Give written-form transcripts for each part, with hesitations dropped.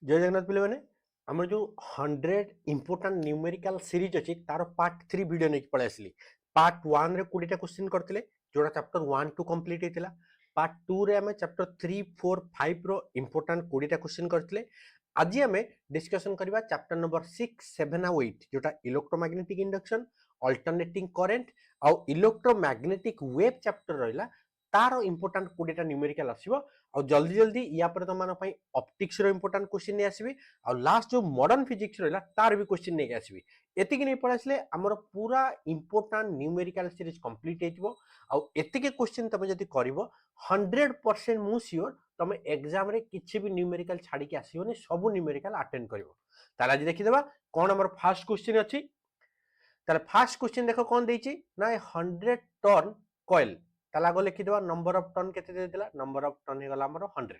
जय जगन्नाथ पिले मैंने आम जो 100 इंपोर्टाट न्यूमेरिकल सीरीज अच्छी तार पार्ट 3 वीडियो नहीं पड़े आसली। पार्ट 1 रे 20टा क्वेश्चन करते जोड़ा चैप्टर 1 टू कंप्लीट होता। पार्ट 2 रे आम चैप्टर 3 4 5 रो इंपोर्टाट 20टा क्वेश्चन करते। आज आम डिस्कशन करबा चैप्टर नंबर 6 7 और 8 जोटा इलेक्ट्रोमैग्नेटिक इंडक्शन अल्टरनेटिंग करेंट आउ इलेक्ट्रोमैग्नेटिक वेव चैप्टर रहिला तार इंपोर्टाट 20टा न्यूमेरिकल आसीबो। और जल्दी जल्दी या पर तुम मानक ऑप्टिक्स रो इंपोर्टाट क्वेश्चन नहीं आसीबी। और लास्ट जो मॉडर्न फिजिक्स रहिला तार भी क्वेश्चन नहीं आसीबी। एतिकी नहीं पढ़ा आसले हमर पूरा इंपोर्टाट न्यूमेरिकल सीरीज कंप्लीट हेजिवो। और एतिकी क्वेश्चन तुम जदि करिवो 100% मु श्योर तुम एग्जाम रे किछि भी न्यूमेरिकल छाड़ी के आसीबोनी, सब न्यूमेरिकल अटेंड करिवो। ताला आज देखि देबा कोन हमर फर्स्ट क्वेश्चन अछि। ताले फर्स्ट क्वेश्चन देखो कोन देछि ना 100 टर्न कॉइल। ताला आगो लिखि देबा नंबर ऑफ टर्न केते दे देला, नंबर ऑफ टर्न हे गला हमर 100।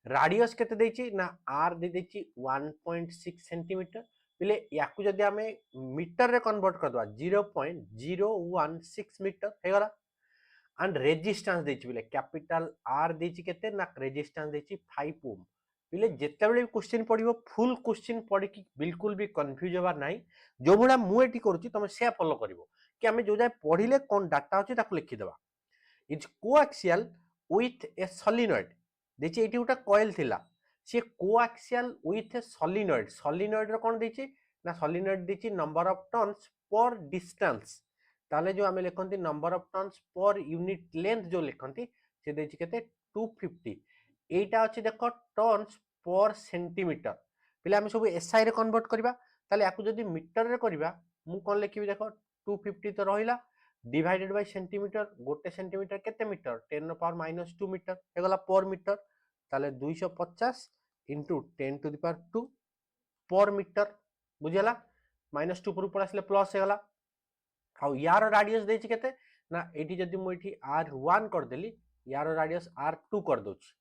राडियस केते देछि ना आर दे देछि 1.6 सेंटीमीटर। पिले याकू जदि आमे मीटर रे कन्वर्ट कर दवा 0.016 मीटर हे गला। एंड रेजिस्टेंस देछि पिले कैपिटल आर देछि केते ना रेजिस्टेंस देछि 5 ओम। पिले जेते बेले क्वेश्चन पढिबो फुल क्वेश्चन पढि कि बिल्कुल भी कंफ्यूज होबा नाही। जो भला मु एटी करूछि तमे से फॉलो करिवो कि आमे जो जाय पढिले कोन डाटा अछि ताकू लिखि देबा। Is coaxial with a solenoid देछि एटी उटा कॉइल थिला से coaxial with a solenoid. Solenoid रो कोन देछि ना सोलिनॉइड देछि number of turns per distance. ताले जो आमे लिखंती number of turns per unit length जो लिखंती से देछि केते 250। एटा अछि देखो टर्न्स पर सेंटीमीटर। पिले आमे सब एसआई रे कन्वर्ट करबा। ताले याकू जदि मीटर रे करबा मु कोन लिखिबि देखो 250 तो रहिला डिवाइडेड बाय सेंटीमीटर। गोटे सेंटीमीटर केते मीटर 10 रो पावर -2 मीटर हे गला पर मीटर। ताले 250 इंटू 10 टू द पावर 2 पर मीटर बुझियला। -2 पर ऊपर आसले प्लस हे गला। आउ यार रेडियस देछि केते ना एठी जदि मु एठी r1 कर देली यार रेडियस r2 कर दोछि।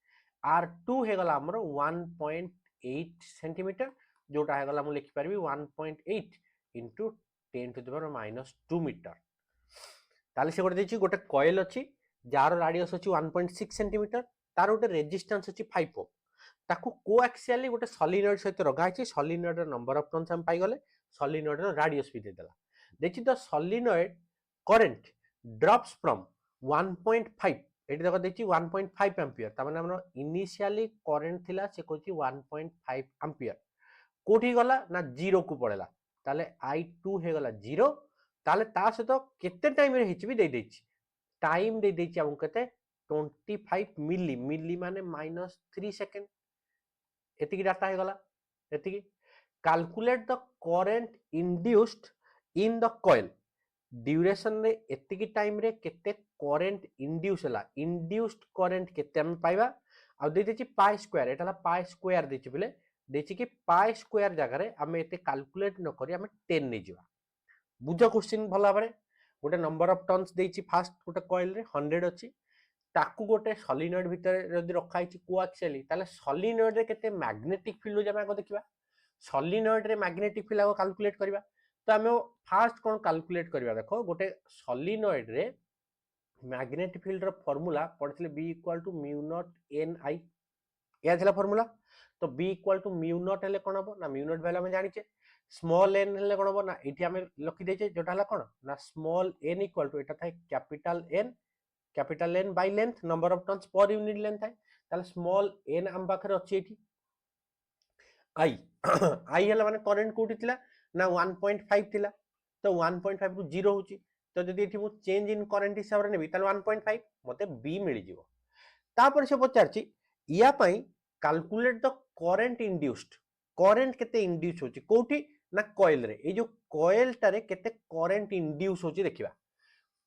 r2 हे गला हमर 1.8 सेंटीमीटर जोटा हे गला मु लिखि परबी 1.8 into 10 to the power -2 metre. ताले से गोटे देछि गोटे कॉइल अछि जार रेडियस अछि 1.6 सेंटीमीटर तार गोटे रेजिस्टेंस अछि 5 ओम। ताकू कोएक्सियली गोटे सोलिनॉइड सहित रगा अछि। सोलिनॉइड रो नंबर ऑफ टर्न्स हम पाई गले, सोलिनॉइड रो रेडियस भी दे देला। देखि the solenoid current drops from 1.5 eighty देखो देखि 1.5 एम्पियर ता माने हमर इनिशियली करंट थिला से कहछि 1.5 एम्पियर कोठी गला ना 0 को पड़ेला। ताले I2 हे गला 0। ताले ता से तो केते टाइम रे हिच भी दे देछि टाइम दे देछि हमु केते 25 मिली। मिली माने -3 सेकंड। एतिकी डाटा हे गला। एतिकी calculate the current induced in the coil duration रे एतिकी टाइम रे केते करंट इंड्यूस हला। इंड्यूस्ड करंट केते हम पाइबा आ दे देछि पाई स्क्वायर। एटाला पाई स्क्वायर देछि बिले देछि कि पाई स्क्वायर जगह रे हमें एते कैलकुलेट न करी हमें 10 नै जिवा। बुझ क्वेश्चन भला बारे गोटे नंबर ऑफ टर्न्स देछि फास्ट गोटे कॉइल रे 100 अछि ताकू गोटे सोलिनॉइड भितर जदि रखा हिची कोएक्सियली ताले सोलिनॉइड रे केते मैग्नेटिक फील्ड जमे आगो देखिबा। सोलिनॉइड रे मैग्नेटिक फील्ड आगो कैलकुलेट करबा। तो हमें फास्ट कोन कैलकुलेट करबा देखो गोटे सोलिनॉइड रे मैग्नेटिक फील्ड रो फार्मूला पढितले B = म्यू नॉट Ni या थिला फार्मूला। तो B = म्यू नॉट हेले कोन हबो ना म्यू नॉट वैल्यू हम जानिचे। स्मॉल n हेले कोन हबो ना एठी हम लिखि देचे जोटा हला कोन ना स्मॉल n = एटा थाए capital N by length number of turns per unit length है। ताले स्मॉल n हम पाखरे अछि एठी I I हेला माने करंट कोठी थिला ना 1.5 थिला। तो 1.5 रु 0 होची। तो जदि एठी मु चेंज इन करंट हिसाब रे नेबी ताले 1.5 मते B मिलि जिवो। तापर से पचारची या पई calculate the current induced. Current केते इंड्यूस होची कोठी ना कॉइल रे। ए जो कॉइल टारे केते करंट इंड्यूस होची देखिबा।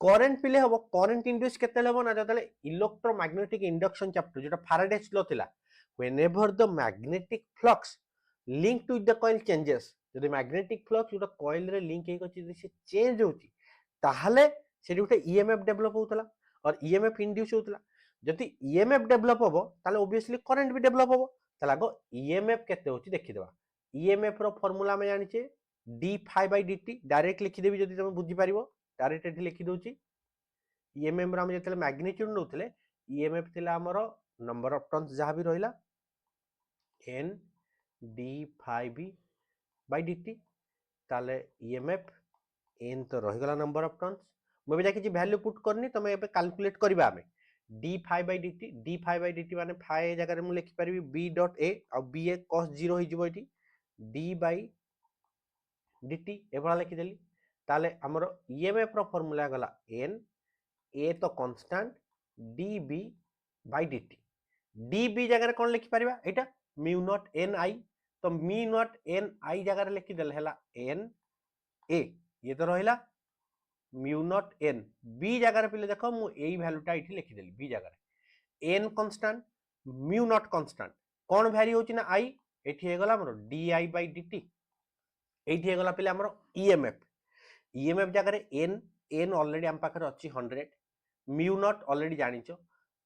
करंट पिले हबो करंट इंड्यूस केते लेबो ना जतले इलेक्ट्रोमैग्नेटिक इंडक्शन चैप्टर जेटा फैराडेज लॉ थिला whenever the magnetic flux linked with the coil changes जदि मैग्नेटिक फ्लक्स जोटा कॉइल रे लिंक हेक अछि से चेंज होची ताहले से जोटा ईएमएफ डेवलप होतला और ईएमएफ इंड्यूस होतला। जदि ईएमएफ डेवलप होबो ताले ऑब्वियसली करंट भी डेवलप होबो। ताले आगो ईएमएफ केते होची देखि देबा। ईएमएफ रो फार्मूला में जानिचे d∅dt डायरेक्ट लिखि देबी जदि तुम बुझी परिबो। डायरेक्ट एठी लिखि दोची ईएमएफ रो हम जतले मैग्नीट्यूड नउतले ईएमएफ थिला हमरो नंबर ऑफ टर्न्स जहा भी रहिला n d phi B by dt ताले ईएमएफ एन तो रहीगला नंबर ऑफ टर्न्स मैं भी किसी वैल्यू पुट करनी तुम एबे कैलकुलेट करबा हमें डी फाइ बाय dt माने फाइ जगह रे मु लिखि परबी b डॉट a आ b a cos 0 हो जिवो एटी d बाय dt एभला लिखि देली ताले हमरो ईएमएफ रो फार्मूला गला n a तो constant db by dt db जगह रे कोन लिखि परबा एटा म्यू नॉट ni तो म्यू नॉट ni जगह रे लिखि देल हला n a ये तो रहिला म्यू नॉट n b जगह रे पहिले देखो मु एई वैल्यूटा इठी लिखि देली b जगह रे n constant mu naught constant कोन वैरी होची ना i एठी हे गला हमरो di बाय dt एठी हे गला पहिले हमरो ईएमएफ जगह रे n ऑलरेडी हम पाखरे अछि 100 म्यू नॉट ऑलरेडी जानिचो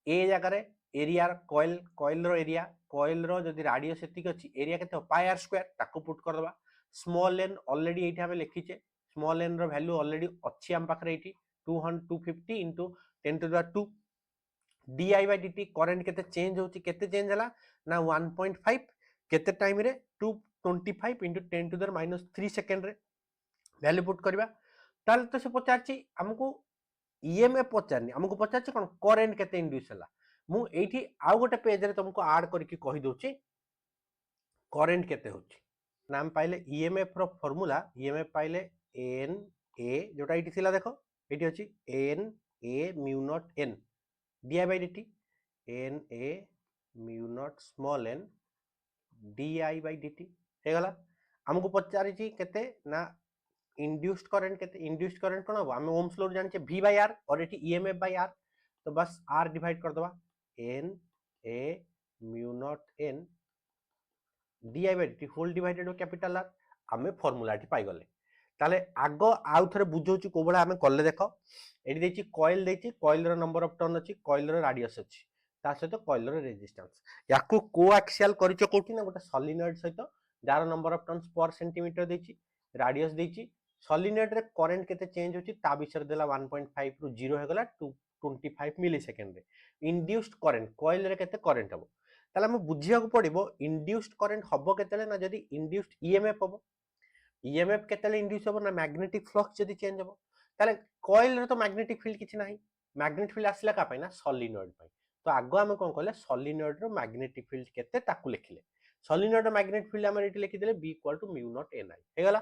ए जगह रे एरिया कॉइल रो एरिया कॉइल रो जदी रेडियस एतिक अछि एरिया केते पाई आर स्क्वायर ताको पुट कर दबा स्मॉल n ऑलरेडी एठी हमें लिखिचे स्मॉल n रो वैल्यू ऑलरेडी अछि हम पाखरे एठी 250 into 10 to the 2 di by dt current केते चेंज होची केते चेंज हला ना 1.5 केते टाइम रे 225 into 10 to the -3 सेकंड रे वैल्यू पुट करबा ताल तो से पचारची हमको ईएमएफ पचारनी हमको पचारची कोन करंट केते इंड्यूस हला मु एठी आ गोटे पेज रे तुमको ऐड करके कहि दोची करंट केते होची नाम पाइले ईएमएफ रो फार्मूला ईएमएफ पाइले एन ए जोटा एठी थिला देखो एठी अछि N A mu naught N D by dt N A mu naught small N D by dt हे गला हमको पचारिची केते ना इंड्यूस्ड करंट केते इंड्यूस्ड करंट कोन हो हम ओम्स लॉ जानि छे v बाय r और एठी ईएमएफ बाय r तो बस r डिवाइड कर दबा n a mu naught n di by dt whole divided by capital r हमें फार्मूलाटी पाई गले ताले आगो आउ थरे बुझौची कोबळा हमें कले देखो एठी देछि कॉइल रो नंबर ऑफ टर्न अछि कॉइल रो रेडियस अछि ता सहित कॉइल रो रेजिस्टेंस याकू कोएक्सियल करिचो कोठी ना गोटे सॉलिनॉइड सहित जार number of turns per centimetre देछि रेडियस देछि सॉलिनॉइड रे करंट केते चेंज होछि ता विषय देला 1.5 रु 0 हे गला 225 मिली सेकंड रे इंड्यूस्ड करंट कॉइल रे केते करंट हबो ताले हम बुझिया को पड़िबो इंड्यूस्ड करंट हबो केतेले ना जदी इंड्यूस्ड ईएमएफ हबो ईएमएफ केतेले इंड्यूस हबो ना मैग्नेटिक फ्लक्स जदी चेंज हबो ताले कॉइल रे तो मैग्नेटिक फील्ड किछि नाही मैग्नेटिक फील्ड आसला का पई ना सॉलिनॉइड पई तो आगो हम कोन कहले सॉलिनॉइड रो मैग्नेटिक फील्ड केते ताकू लिखिले सॉलिनॉइड रो मैग्नेटिक फील्ड हम एठी लिखि देले b = म्यू नॉट ni हे गला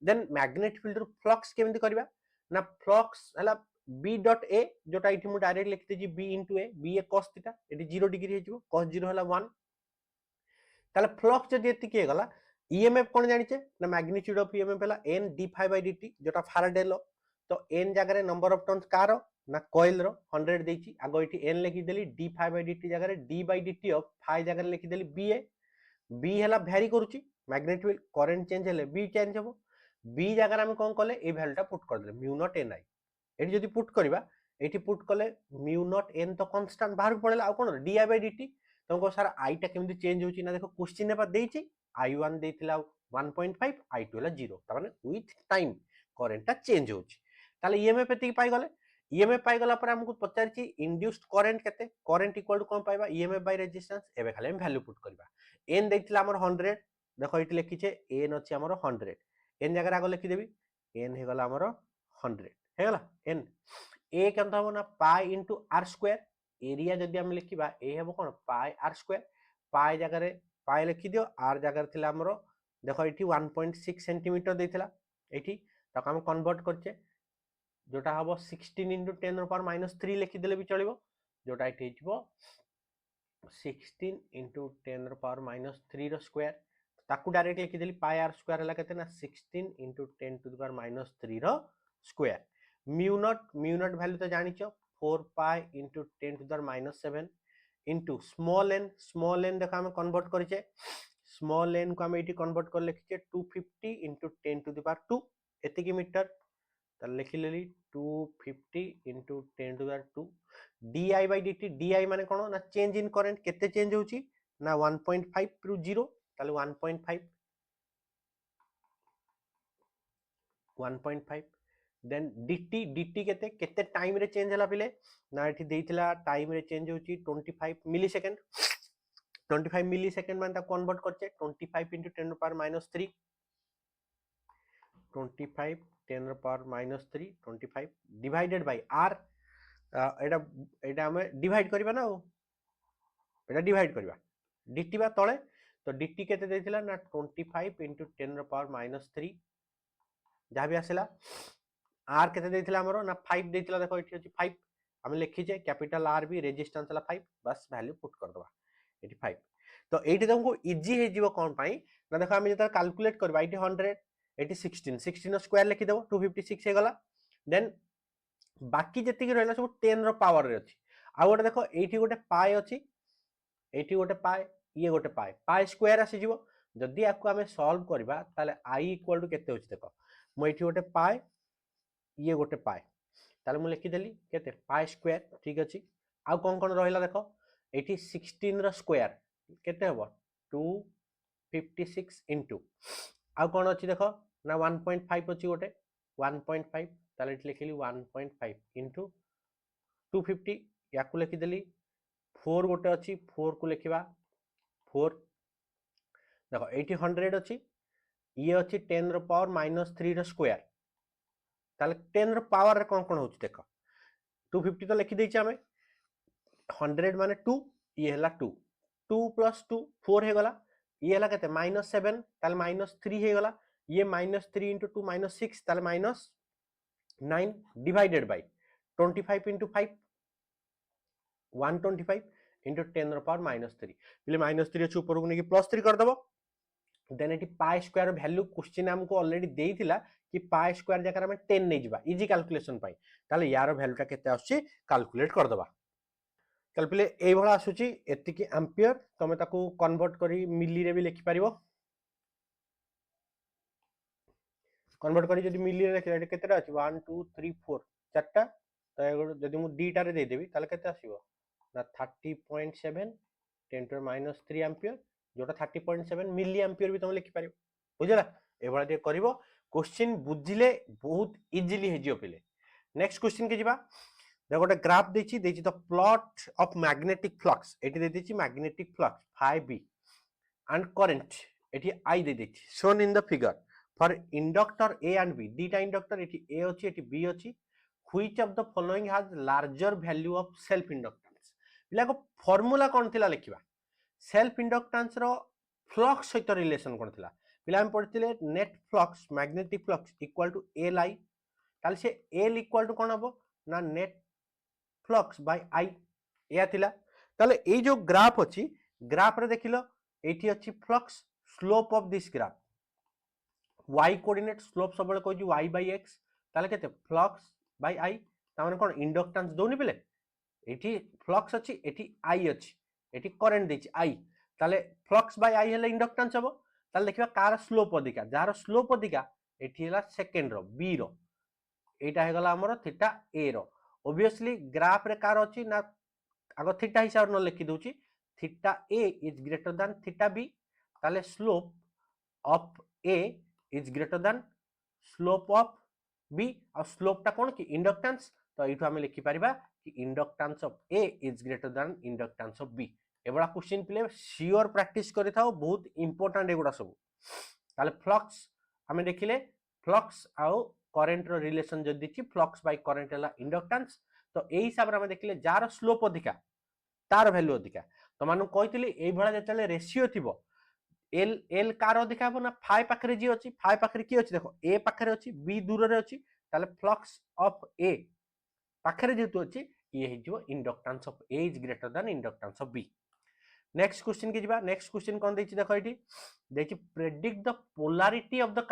देन मैग्नेटिक फील्ड रो फ्लक्स केमति करबा ना फ्लक्स हला b डॉट a जोटा इठी मु डायरेक्ट लिखि देजी b * a b a cos theta एठी 0 डिग्री हे जिवो cos 0 हला 1 ताले फ्लक्स जदी एति के गला ईएमएफ कोन जानि छे ना मैग्नीट्यूड ऑफ ईएमएफ हला n d phi by dt जोटा फैराडे लॉ तो n जगह रे नंबर ऑफ टर्न्स कार ना कॉइल रो 100 देछि आगो एठी n लिखि देली d phi by dt जगह रे d by dt of phi जगह रे लिखि देली ba b हला वेरी करूची मैग्नेटिक करंट चेंज हेले b चेंज हबो b जगह रे हम कोन करले ए वैल्यूटा पुट कर देले म्यू नॉट ni एठी जदी पुट करबा एठी पुट कले म्यू नॉट n तो कांस्टेंट बाहर पड़ेला आ कोन d by dt तुमको सर आई टा केमति चेंज होची ना देखो क्वेश्चन ने पा देछि i1 देथिला 1.5 i2 हला 0 त माने विथ टाइम करंट ता चेंज होची ताले ईएमएफ एति पाई गले ईएमएफ पाई गला पर हमकु पचारछि इंड्यूस्ड करंट केते करंट इक्वल टू कोन पाइबा ईएमएफ बाय रेजिस्टेंस एबे खाली हम वैल्यू पुट करबा n देथिला हमर 100 देखो इति लिखिछे n अछि हमर 100 n जगह आगो लिखि देबी n हे गला हमर 100 हे गला n a केनता हो ना पाई इनटू r स्क्वायर एरिया जदी हम लिखिबा ए हेबो कोन पाई r स्क्वायर पाई जगह रे पाई लिखि दियो r जगह रे थिला हमरो देखो इठी 1.6 सेंटीमीटर देथिला एठी ताको हम कन्वर्ट करछे जोटा हबो 16 into 10 रो पावर -3 लिखि देले भी चलिबो जोटा इठी हिजबो 16 into 10 रो पावर -3 रो स्क्वायर ताकू डायरेक्ट लिखि देली पाई r स्क्वायर हला केते ना 16 into 10 to the power -3 रो स्क्वायर म्यू नॉट वैल्यू तो जानिचो 4 pi into 10 to the power -7 into small n देखो हम कन्वर्ट करिचे स्मॉल n को हम एठी कन्वर्ट कर लिखिचे 250 into 10 to the power 2 एति की मीटर त लिखि लेली 250 into 10 to the power 2 di by dt di माने कोन ना चेंज इन करंट केते चेंज होची ना 1.5 रु 0 ताले 1.5 देन dt केते टाइम रे चेंज हला पिले ना एठी देइथिला टाइम रे चेंज होची 25 मिली सेकंड 25 मिली सेकेंड मान कन्वर्ट करछे 25 into 10 to power minus 3 25 10 to power minus 3 25 divided by r एटा एटा हमें डिवाइड करबा ना एटा डिवाइड करबा dt बा तळे तो dt केते देथिला ना 25 into 10 to power minus 3 जहाँ भी आसला r केते देथिला हमरो ना 5 देथिला देखो एठी अछि 5 हम लिखि जे कैपिटल r भी रेजिस्टेंस ला 5 बस वैल्यू पुट कर दबा एठी 5 तो एठी तुमको इजी हे जीवो कोन पई ना देखो हम जता कैलकुलेट करबा एठी 100 एठी 16 16 स्क्वायर लिखि देबो 256 हे गला देन बाकी जति रहला सब 10 रो पावर रे अछि आ गोटे देखो एठी गोटे पाई अछि एठी गोटे पाई ये गोटे पाई पाई स्क्वायर आसी जीवो जदि आपको हमें सॉल्व करबा ताले i इक्वल टू केते होछि देखो म एठी गोटे पाई ये गोटे पाई ताले मु लिखि देली केते पाई स्क्वायर ठीक अछि आ कोन रहिला देखो एठी 16 रो स्क्वायर केते हबो 256 इनटू आ कोन अछि देखो ना 1.5 अछि गोटे 1.5 ताले एठी लिखिली 1.5 इनटू 250 याकु लिखि देली 4 गोटे अछि 4 को लिखिबा 4 देखो 100 अछि ये अछि 10 रो पावर माइनस 3 रो स्क्वायर ताले 10 रो पावर रे कोन होछि देखो 250 तो लिखि दैछि हमें 100 माने 2 ये हला 2 2 plus 2 4 हे गला ये हला केते -7 ताले -3 हे गला ये -3 into 2 -6 ताले -9 डिवाइडेड बाय 25 into 5 125 into 10 रो पावर -3 पहिले -3 अछि ऊपर को नेकी +3 कर दबो देन एटी पाई स्क्वायर वैल्यू क्वेश्चन हमको ऑलरेडी देइथिला कि पाई स्क्वायर जकर हम 10 नै जिबा इजी कैलकुलेशन पाई ताले यार वैल्यूटा केते आछी कैलकुलेट कर दबा ताले पहिले एई भला आसुची एतिकी एम्पियर तमे ताकू कन्वर्ट करी मिली रे भी लिखि परिबो कन्वर्ट करी जदी मिली रे लिखिला एटी केतेटा अछि 1 2 3 4 चारटा तो जदी मु डीटा रे दे देबी ताले केते आसीबो ना 30.7 10 to -3 एम्पियर जोटा 30.7 मिली एम्पियर भी तुम लिखि पारिबो बुझला ए भला दे करिवो क्वेश्चन बुझिले बहुत इजीली हे जियो पिले नेक्स्ट क्वेश्चन के जिबा देखो गोटे ग्राफ देछि the plot of magnetic flux एटी दे देछि magnetic flux phi b and current एटी I दे देछि shown in the figure for inductor A and B दीटा इंडक्टर एटी A अछि एटी B अछि which of the following has larger value of self inductance पिला को फार्मूला कोन थिला लिखिबा सेल्फ इंडक्टेंस रो फ्लक्स सहित रिलेशन कोन थिला पिला हम पढिथिले net flux magnetic flux equal to L I ताले से एल इक्वल टू कोन हबो ना नेट फ्लक्स बाय आई या थिला ताले ए जो ग्राफ अछि ग्राफ रे देखिलो एठी अछि flux slope of this graph y coordinate slope सबले कहू छी y बाय x ताले केते फ्लक्स बाय i ता माने कोन इंडक्टेंस दोनी पिले एठी फ्लक्स अछि एठी i अछि एठी करंट देछि i ताले फ्लक्स बाय i हेले इंडक्टेंस हबो ताले देखिबा कार स्लोप अधिका जार स्लोप अधिका एठी हेला सेकंड रो b रो एटा हे गला हमर थीटा a रो ऑब्वियसली ग्राफ रे कार अछि ना आगो थीटा हिसाब न लिखि दोछि theta a is greater than theta b ताले slope of a is greater than slope of b और स्लोप ता कोन कि इंडक्टेंस तो एठो हम लिखि परिबा कि inductance of a is greater than inductance of b एबडा क्वेश्चन प्ले श्योर प्रैक्टिस करि थाओ बहुत इंपोर्टेंट एगुडा सब ताले फ्लक्स हमें देखिले फ्लक्स आउ करंट रो रिलेशन जदी दिछि फ्लक्स बाय करंट हला इंडक्टेंस तो एई हिसाब रे हम देखिले जार स्लोप अधिका तार वैल्यू अधिका तो मानु कहितली एई भला जेतले रेशियो थिबो एल एल कार अधिका हो ना फाइ पाखरे जी अछि फाइ पाखरे की अछि देखो ए पाखरे अछि बी दूर रे अछि ताले फ्लक्स ऑफ ए पाखरे जेतु अछि ये हे जो inductance of A is greater than inductance of B next question के जिबा नेक्स्ट क्वेश्चन कोन दैछि देखो एठी दैछि predict the polarity of the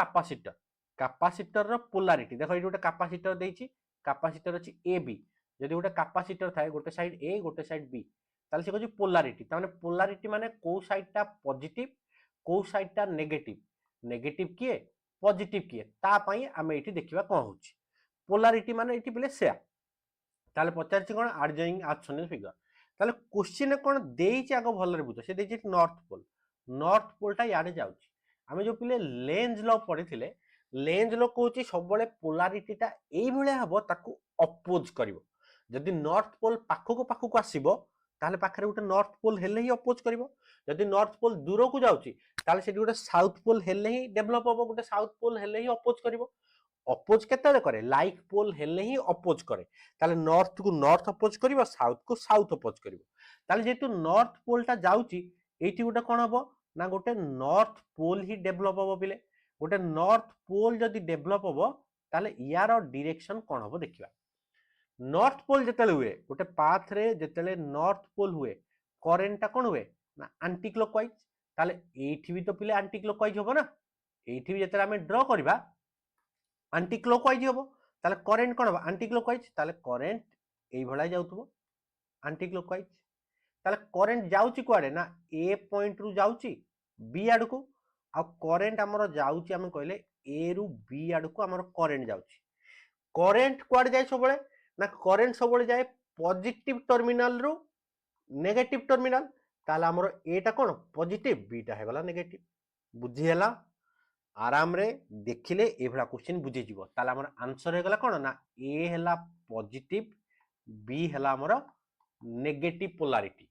capacitor रो पोलैरिटी देखो एठी गोटे कैपेसिटर दैछि कैपेसिटर अछि ए बी जदि गोटे कैपेसिटर थाए गोटे साइड ए गोटे साइड बी ताले से कहै पोलैरिटी ताने पोलैरिटी माने को साइडटा पॉजिटिव को साइडटा नेगेटिव किए पॉजिटिव किए ता पई हमें एठी देखिबा कोन होछि पोलैरिटी माने एठी बिले से ताले पचारछि कोन एडजॉइंग एक्शनल फिगर ताले क्वेश्चन कोन देइछि आगो भल रे बुझ से देइछि नॉर्थ पोलटा याडे जाउछि हमें जो पिले लेंज लॉ पढिथिले लेंज लॉ कहूछि सब बळे पोलैरिटीटा एई भळे हबो ताकू अपोज करिवो जदि नॉर्थ पोल पाखो को आसीबो ताले पाखरे उटे नॉर्थ पोल हेले ही अपोज करिवो जदि नॉर्थ पोल दूर को जाउची ताले सेठी गोटे साउथ पोल हेले ही डेभलप हबो गोटे साउथ पोल हेले ही अपोज करिवो अपोज केते करे लाइक पोल हेले ही अपोज करे ताले नॉर्थ को नॉर्थ अपोज करिवो साउथ को साउथ अपोज करिवो ताले जेतु नॉर्थ पोल टा जाउची एठी गोटे कोन हबो ना गोटे नॉर्थ पोल ही डेभलप हबो बिले गोटे नॉर्थ पोल जदि डेभलप हबो ताले यार डायरेक्शन कोन हबो देखिबा नॉर्थ पोल जेतेले हुए गोटे पाथ रे जेतेले नॉर्थ पोल हुए करेंट कोन हुए ना एंटी क्लॉकवाइज ताले एठी भी तो पिले एंटी क्लॉकवाइज होबो ना एठी भी जेतेले हमें ड्रॉ करबा एंटी क्लॉकवाइज होबो ताले करेंट कोन होबो एंटी क्लॉकवाइज ताले करेंट एई भला जाउतबो एंटी क्लॉकवाइज ताले करेंट जाउची कुआडे ना ए पॉइंट रु जाउची बी आड़ को आ करेंट हमर जाउची हम कहले ए रु बी आड़ को हमर करेंट जाउची करेंट कुआडे जाय सबले ना करेंट सबले जाय पॉजिटिव टर्मिनल रु नेगेटिव टर्मिनल ताले हमर एटा कोन पॉजिटिव बीटा हे गला नेगेटिव बुझी हला आराम रे देखिले ए भला क्वेश्चन बुझी जीवो ताले हमर आंसर हे गला कोन ना ए हला पॉजिटिव बी हला हमर नेगेटिव पोलारिटी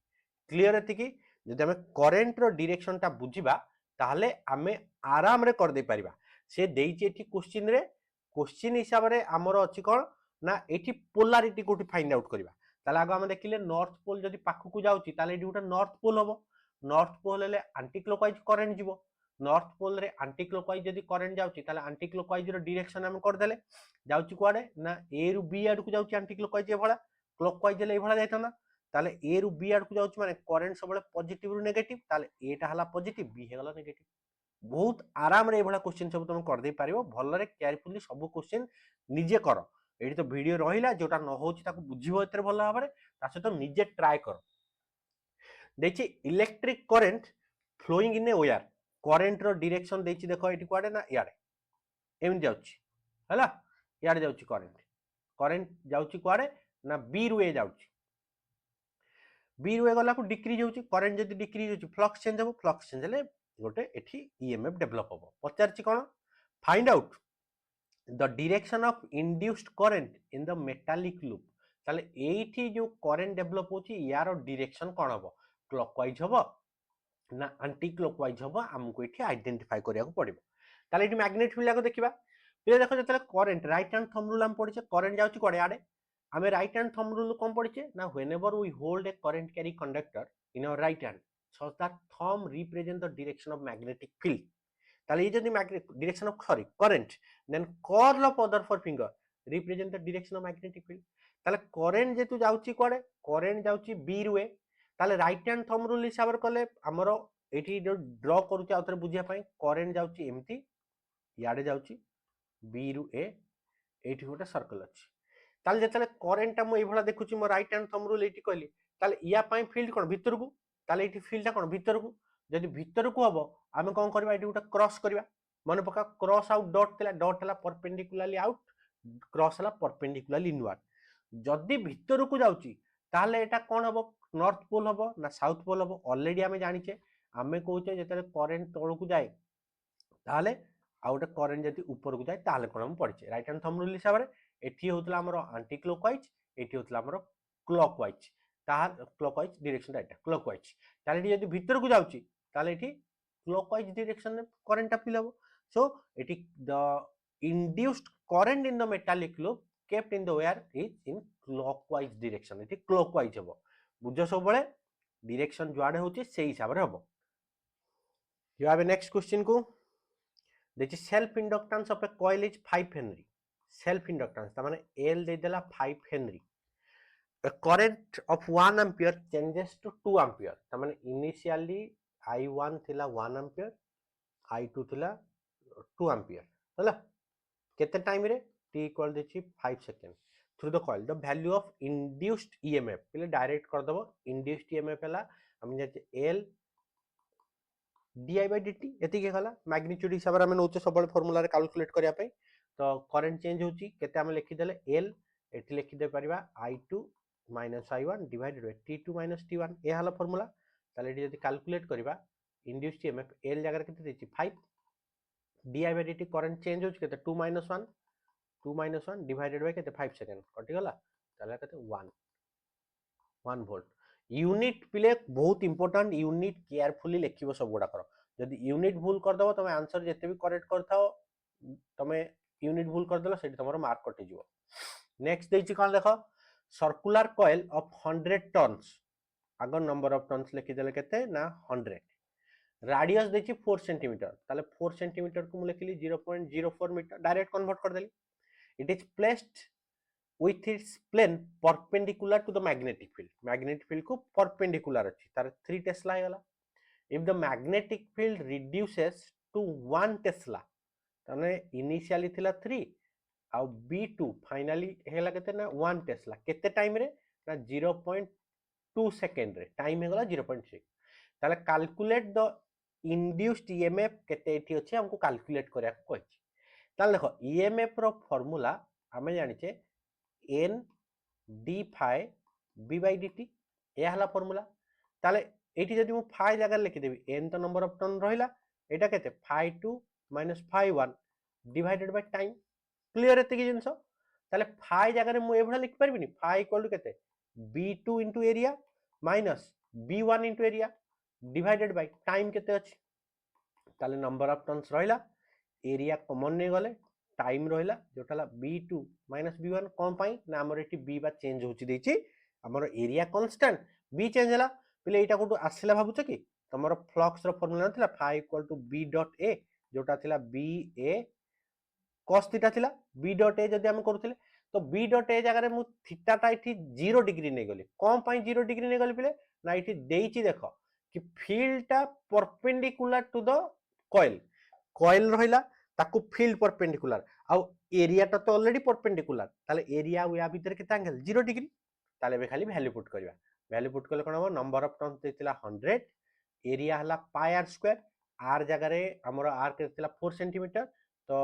क्लियर एति कि जदि हमें करेंट रो डायरेक्शन ता बुझीबा ताले हमें आराम रे कर दे परिबा से देइची एठी क्वेश्चन हिसाब रे हमर अछि कोन ना एठी पोलारिटी कोठी फाइंड आउट करबा ताले आगो हम देखिले नॉर्थ पोल जदि पाखु को जाउची ताले एठी गोटे नॉर्थ पोल हबो नॉर्थ पोल हेले एंटी क्लॉकवाइज करंट जीवो नॉर्थ पोल रे एंटी क्लॉकवाइज जदि करंट जाउची ताले एंटी क्लॉकवाइज रो डायरेक्शन हम कर देले जाउची कुआडे ना ए रु बी आड़ को जाउची एंटी क्लॉकवाइज ए भला क्लॉकवाइज हेले ए भला जायतना ताले ए रु बी आड़ को जाउची माने करंट सबले पॉजिटिव रु नेगेटिव ताले एटा हला पॉजिटिव बी हे गला नेगेटिव बहुत आराम रे ए भला क्वेश्चन सब तुम कर दे पारिबो भल रे केयरफुली सब क्वेश्चन निजे कर एठी तो वीडियो रहिला जोटा न होची ताको बुझिबो एतर भल भाबरे ता सहित निजे ट्राई कर देखि electric current flowing in a wire current रो डायरेक्शन देछि देखो एठी कुआडे ना याडे एम जाउची हला याडे जाउची करंट जाउची कुआडे ना बी रु ए जाउची बी रु ए गला को डिक्रीज होउची करंट जदि डिक्रीज होउची फ्लक्स चेंज हो फ्लक्स चेंज ले गोटे एठी ईएमएफ डेवलप हो पचारची कोन find out the direction of induced current in the metallic loop ताले एठी जो करंट डेवलप होची यार डायरेक्शन कोन हबो क्लॉकवाइज हबो ना एंटी क्लॉकवाइज हबो हमको एठी आइडेंटिफाई करिया को पड़िबो ताले एठी मैग्नेट फील्ड को देखिबा फिर देखो जतले current right hand thumb rule हम पढिचे करंट जाउची कोडे आडे हमें राइट हैंड थंब रूल कोन पढिचे ना whenever we hold a current carry conductor in our right hand so that thumb represent the direction of magnetic field ताले ये जदि direction of sorry current then curl of other four finger represent the direction of magnetic field ताले current जेतु जाउची कोडे current जाउची B रु ए ताले राइट हैंड थंब रूल हिसाब कले हमरो एठी जो ड्रॉ करूची आउथरे बुझिया पई करंट जाउची एम्ति याडे जाउची बी रु ए एठी गोटे सर्कल अछि ताले जेतले करंट ता मो ए भला देखुची मो राइट हैंड थंब रूल एठी कहली ताले या पई फील्ड कोन भीतर को ताले एठी फील्ड ता कोन भीतर को जदि भीतर को हबो आमे कोन करबा एठी गोटे क्रॉस करबा माने पका क्रॉस आउट डॉट हला परपेंडिकुलरली आउट क्रॉस हला परपेंडिकुलरली इनवर्ड जदि भीतर को जाउची ताले एटा कोन हबो नॉर्थ पोल हबो ना साउथ पोल हबो ऑलरेडी आमे जानिचे आमे कहूचे जेतले करंट तळ को जाय ताले आ गोटे करंट जदि ऊपर को जाए ताले कोन हम पढिचे राइट हैंड थंब रूल हिसाब रे एठी होतला हमर एंटी क्लॉकवाइज एठी होतला हमर क्लॉकवाइज ताहा क्लॉकवाइज डायरेक्शन एटा क्लॉकवाइज ताले एठी जदि भीतर को जाउची ताले एठी क्लॉकवाइज डायरेक्शन रे करंट अपिल हबो सो एठी the induced current in the metallic loop kept in the wire is in clockwise direction एठी क्लॉकवाइज हबो बुझो सब बळे डायरेक्शन जुआडे होची सेही हिसाब रे हबो you have A next question को देखिए self inductance of A coil is 5 Henry self inductance ता माने L दे देला 5 Henry a current of 1 ampere changes to 2 ampere ता माने इनिशियली I1 थिला 1 ampere I2 थिला 2 ampere होला केते टाइम रे t इक्वल देछि 5 second through the coil the value of induced EMF पहले डायरेक्ट कर दबो इंड्यूस्ड ईएमएफ हला हम जे L di by dt एति के गला मैग्नीट्यूड हिसाब रे हम नोचे सबल फार्मूला रे कैलकुलेट करिया पई तो करंट चेंज होची केते हम लिखि देले L एति लिखि दे परिबा I2 I1 divided by T2 T1 ए हला फार्मूला ताले एति जदि कैलकुलेट करिबा इंड्यूस्ड ईएमएफ L जगह केते देछि 5 di by dt current change होची केते 2 1 डिवाइडेड बाय केते 5 सेकंड कटि गला ताले केते 1 वोल्ट यूनिट पिले बहुत इंपोर्टेंट यूनिट केयरफुली लिखिबो सब गुडाकर जदि यूनिट भूल कर दबो तमे आंसर जते भी करेक्ट करथाओ तमे यूनिट भूल कर देलो सेठी तमरो मार्क कटि जिवो नेक्स्ट देछि कोन देखो सर्कुलर कॉइल ऑफ 100 टन्स आगर नंबर ऑफ टन्स लिखि देले केते ना 100 राडियस देछि 4 सेंटीमीटर ताले 4 सेंटीमीटर को मु लिखिली 0.04 मीटर डायरेक्ट कन्वर्ट कर देली it is placed with its plane perpendicular to the magnetic field को perpendicular अछि तार 3 टेस्ला हेला if the magnetic field reduces to 1 tesla तने इनिशियली थिला 3 आ b2 फाइनली हेला केते ना 1 टेस्ला केते टाइम रे ना 0.2 सेकंड रे टाइम हेगला 0.6 ताले कैलकुलेट द इंड्यूस्ड ईएमएफ केते एठी अछि हमको कैलकुलेट करिया को कहछि ताले देखो ईएमएफ रो फार्मूला हमें जानि छे n d phi b by dt या हला फार्मूला ताले एठी जदि मु phi जगह लिखि देबी n तो नंबर ऑफ टर्न रहिला एटा केते phi 2 minus phi 1 divided by time clear एते कि जिंसो ताले phi जगह रे मु एभला लिखि परबिनी phi इक्वल टू केते b2 into area minus b1 into area divided by time केते अछि ताले नंबर ऑफ टर्न्स रहिला एरिया कॉमन ने गले टाइम रहिला जोटाला b2 minus b1 कोन पई ना हमर एठी b बा चेंज होची देची हमर एरिया कांस्टेंट b चेंज हला पले एटा कोटू आसिला भाबुछ कि तमरो फ्लक्स रो फार्मूला थिला phi equal to b dot a जोटा थिला b a cos थीटा थिला b डॉट a जदि हम करूथिले तो b डॉट a जगह रे मु थीटा ता एठी 0 डिग्री नै गली कोन पई 0 डिग्री नै गली पले ना एठी देइची देखो कि फील्ड ता perpendicular to the coil coil रहिला ताकू फील्ड परपेंडिकुलर आउ एरिया ता तो ऑलरेडी परपेंडिकुलर ताले एरिया या भीतर केते एंगल 0 डिग्री ताले बे खाली वैल्यू पुट करबा वैल्यू पुट करले कोन हो नंबर ऑफ टर्न्स देतिला 100 एरिया हला पाई आर स्क्वायर आर जगह रे हमरो आर केतिला 4 सेंटीमीटर तो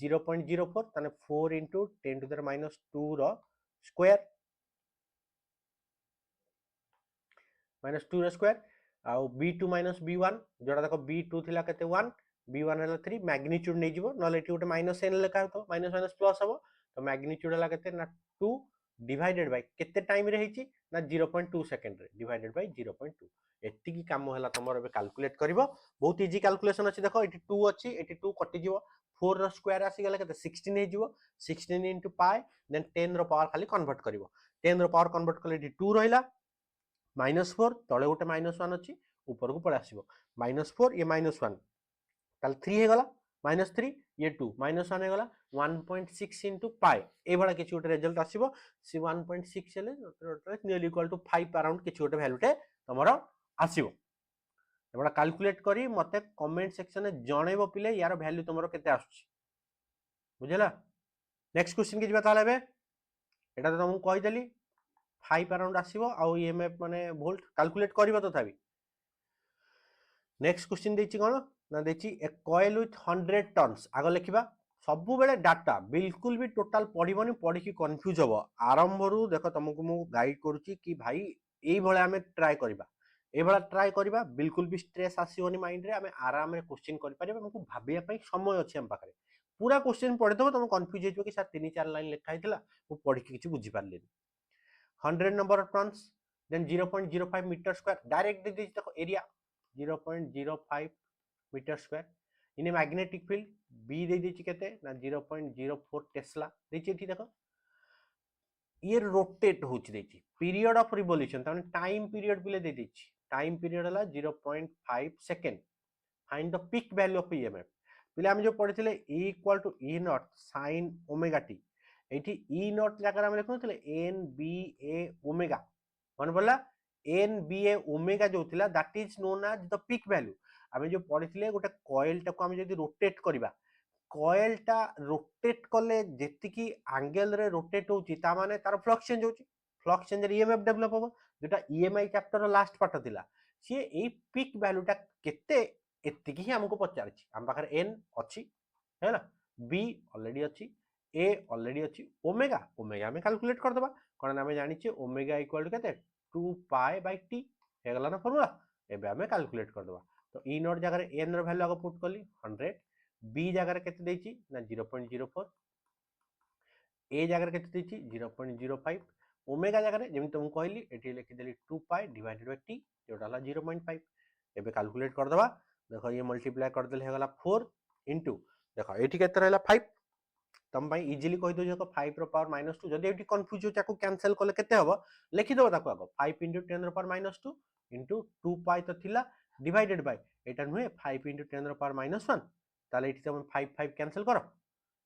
0.04 ताने 4 into 10 to the minus 2 रो स्क्वायर आउ b2 minus b1 जोड़ा देखो b2 थिला केते 1 b1 हला 3 मैग्नीट्यूड नै जिवो नले एठी गोटे माइनस n लेखा होतो माइनस माइनस प्लस हबो तो मैग्नीट्यूड हला केते ना 2 डिवाइडेड बाय केते टाइम रे हेची ना 0.2 सेकंड रे डिवाइडेड बाय 0.2 एति की काम हला तमरो बे कैलकुलेट करबो बहुत इजी कैलकुलेशन अछि देखो एठी 2 अछि एठी 2 कटि जिवो 4 रो स्क्वायर आसी गेले केते 16 हे जिवो 16 into pi देन 10 रो पावर खाली कन्वर्ट करबो 10 रो पावर कन्वर्ट करले एठी 2 रहिला -4 तळे गोटे -1 अछि ऊपर को पळे आसीबो -4 ये -1 ताल 3 हे गला -3 ये 2 -1 हे गला 1.6 into pi ए बडा किछि गोटे रिजल्ट आसीबो सी 1.6 हेले नियरली इक्वल टू 5 अराउंड किछि गोटे वैल्यूटे तमरो आसीबो एबडा कैलकुलेट करी मते कमेंट सेक्शन में जणेबो पिले यार वैल्यू तमरो केते आछी बुझला नेक्स्ट क्वेश्चन के जिबा ताले बे एटा तो तुमको कहि देली 5 अराउंड आसीबो आ ईएमएफ माने वोल्ट कैलकुलेट करबो तथापि नेक्स्ट क्वेश्चन देछि कोन ना देछि ए कॉइल विथ 100 टन्स आगो लिखिबा सबु बेले डाटा बिल्कुल भी टोटल पढिबोनी पढि की कंफ्यूज हबो आरंभ रु देखो तुमको मु गाइड करूची कि भाई एई भले हमें ट्राई करबा ए भला ट्राई करबा बिल्कुल भी स्ट्रेस आसीबोनी माइंड रे हमें आराम रे क्वेश्चन कर परिबा हमको भाबिया पई समय अछि हम पाखरे पूरा क्वेश्चन पढि दबो तुम कंफ्यूज हेजो कि सर 3 4 लाइन लिखा हितला मु पढि के किछि बुझी पारली 100 number of turns then 0.05 meter square direct दे दीजिए देखो area 0.05 meter square in magnetic field B दे दीजिए केते ना 0.04 टेस्ला देखिए ठीक देखो ये रोटेट होची देची पीरियड ऑफ रिवोल्यूशन ताने टाइम पीरियड बिले दे दीची टाइम पीरियड हला 0.5 second find the peak value of EMF पिले हम जो पढिथिले E equal to E naught sin omega T एठी E नॉट जगह हम लिखुथिले n b a ओमेगा मन पड़ला n b a ओमेगा जो थिला that is known as the peak value हम जो पढिथिले गोटे कॉइल टाको हम जदी रोटेट करबा कॉइल टा रोटेट कले जेति की एंगल रे रोटेट होची ता माने तार फ्लक्स चेंज होची फ्लक्स चेंज रे ईएमएफ डेवलप हो जेटा ईएमआई चैप्टर रो लास्ट पार्ट थिला से एई पीक वैल्यू टा केते एतिकी ही हमको पचारछि हम पाखर n अछि है ना b ऑलरेडी अछि a ऑलरेडी अछि ओमेगा ओमेगा में कैलकुलेट कर दबा कारण हमें जानि छी ओमेगा इक्वल टू केते 2 पाई बाय t हे गला ना फार्मूला एबे हमें कैलकुलेट कर दबा तो e नॉट जगह रे n रो वैल्यू आगो पुट करली 100 b जगह रे केते देछि ना 0.04 a जगह रे केते देछि 0.05 ओमेगा जगह जमी तुमको कहली ये लिखिदेली 2 पाई डिवाइडेड बाय टी जोटा हला 0.5 एबे कैलकुलेट कर दबा देखो ये मल्टीप्लाई कर देले हेगला 4 इनटू देखो एठी केते रहला 5 तुम भाई इजीली कहि दो जो 5 रो पावर -2 जदि एठी कंफ्यूज हो ताको कैंसिल करले केते हबो लिखि दो ताको आगो 5 * 10 रो पावर -2 इनटू 2 पाई तो थिला डिवाइडेड बाय एटा नुहे 5 * 10 रो पावर -1 ताले एठी तुम 5 5 कैंसिल करो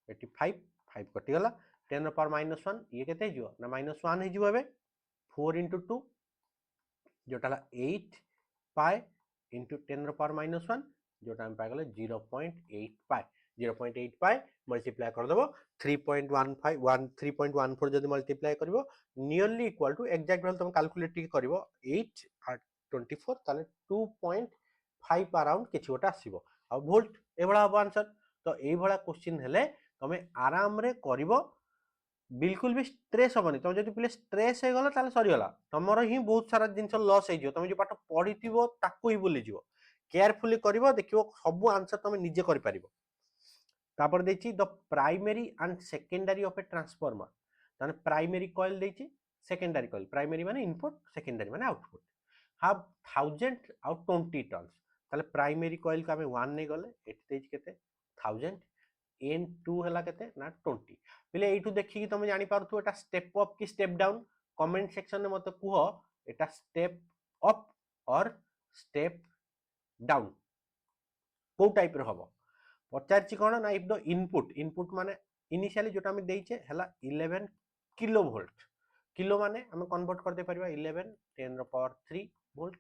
एटी 5 5 कटि गला 10 रो पावर -1 ये केते हिजो ना -1 हिजो एबे 4 * 2 जोटा 8 पाई इंटू 10 रो पावर -1 जोटा हम पाइगले 0.8 पाई 0.8 पाई मल्टीप्लाई कर देबो 3.15 3.14 जदि मल्टीप्लाई करबो nearly equal to exact value तुम कैलकुलेट टी करबो 8 और 24 ताले 2.5 अराउंड किछि गोटा आसीबो आ वोल्ट एबळा हबो आंसर तो एई भळा क्वेश्चन हेले तमे आराम रे करबो बिल्कुल भी स्ट्रेस हेनी तुम जब पे स्ट्रेस हो गला सरीगला तुम ही बहुत सारा जिन लस हो तुम जो पाठ पढ़ी ही भूलीज केयरफुली कर देखो सब आंसर तुम निजे कर the primary and secondary of a transformer ताने प्राइमरी कॉइल देछि सेकेंडरी कॉइल प्राइमरी माने इनपुट सेकेंडरी माने आउटपुट हैव 1000 आउट 20 टर्न्स ताले प्राइमरी कॉइल को हमें 1 नहीं गले एटी देछि केते 1000 N2 हला केते ना 20 पहिले एठू देखि तुम जानि पारथु एटा स्टेप अप की स्टेप डाउन कमेंट सेक्शन में मते कुह एटा स्टेप अप और स्टेप डाउन को टाइप रे हबो पचारछि कोन ना इफ द इनपुट इनपुट माने इनिशियली जोटा हम देइछे हला 11 किलो वोल्ट किलो माने हम कन्वर्ट करते परिबा 11 10 रो power 3 volt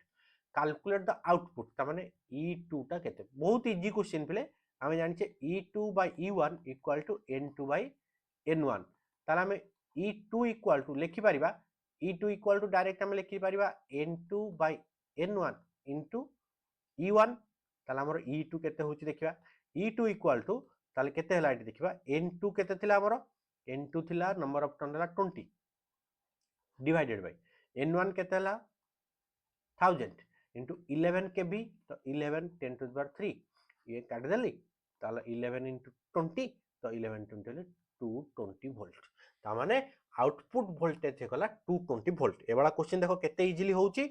calculate the output ता माने E2 टा केते बहुत इजी क्वेश्चन पहिले हमें जानिछे E2 by E1 equal to N2 by N1 ताला हमें E2 इक्वल टू लिखि परिबा E2 इक्वल टू डायरेक्ट हम लिखि परिबा N2 by N1 into E1 ताला हमर E2 केते होची देखिबा E2 इक्वल टू ताले केते हला एटी देखिबा N2 केते थिला हमर N2 थिला नंबर ऑफ टर्न हला 20 डिवाइडेड बाय N1 केते हला 1000 इनटू 11 केबी तो 11 10 टू द पावर 3 ये काट देली ताला 11 into 20 तो 11 20 हेले 220 वोल्ट ता माने आउटपुट वोल्टेज हेगला 220 वोल्ट एबळा क्वेश्चन देखो केते इजीली होउची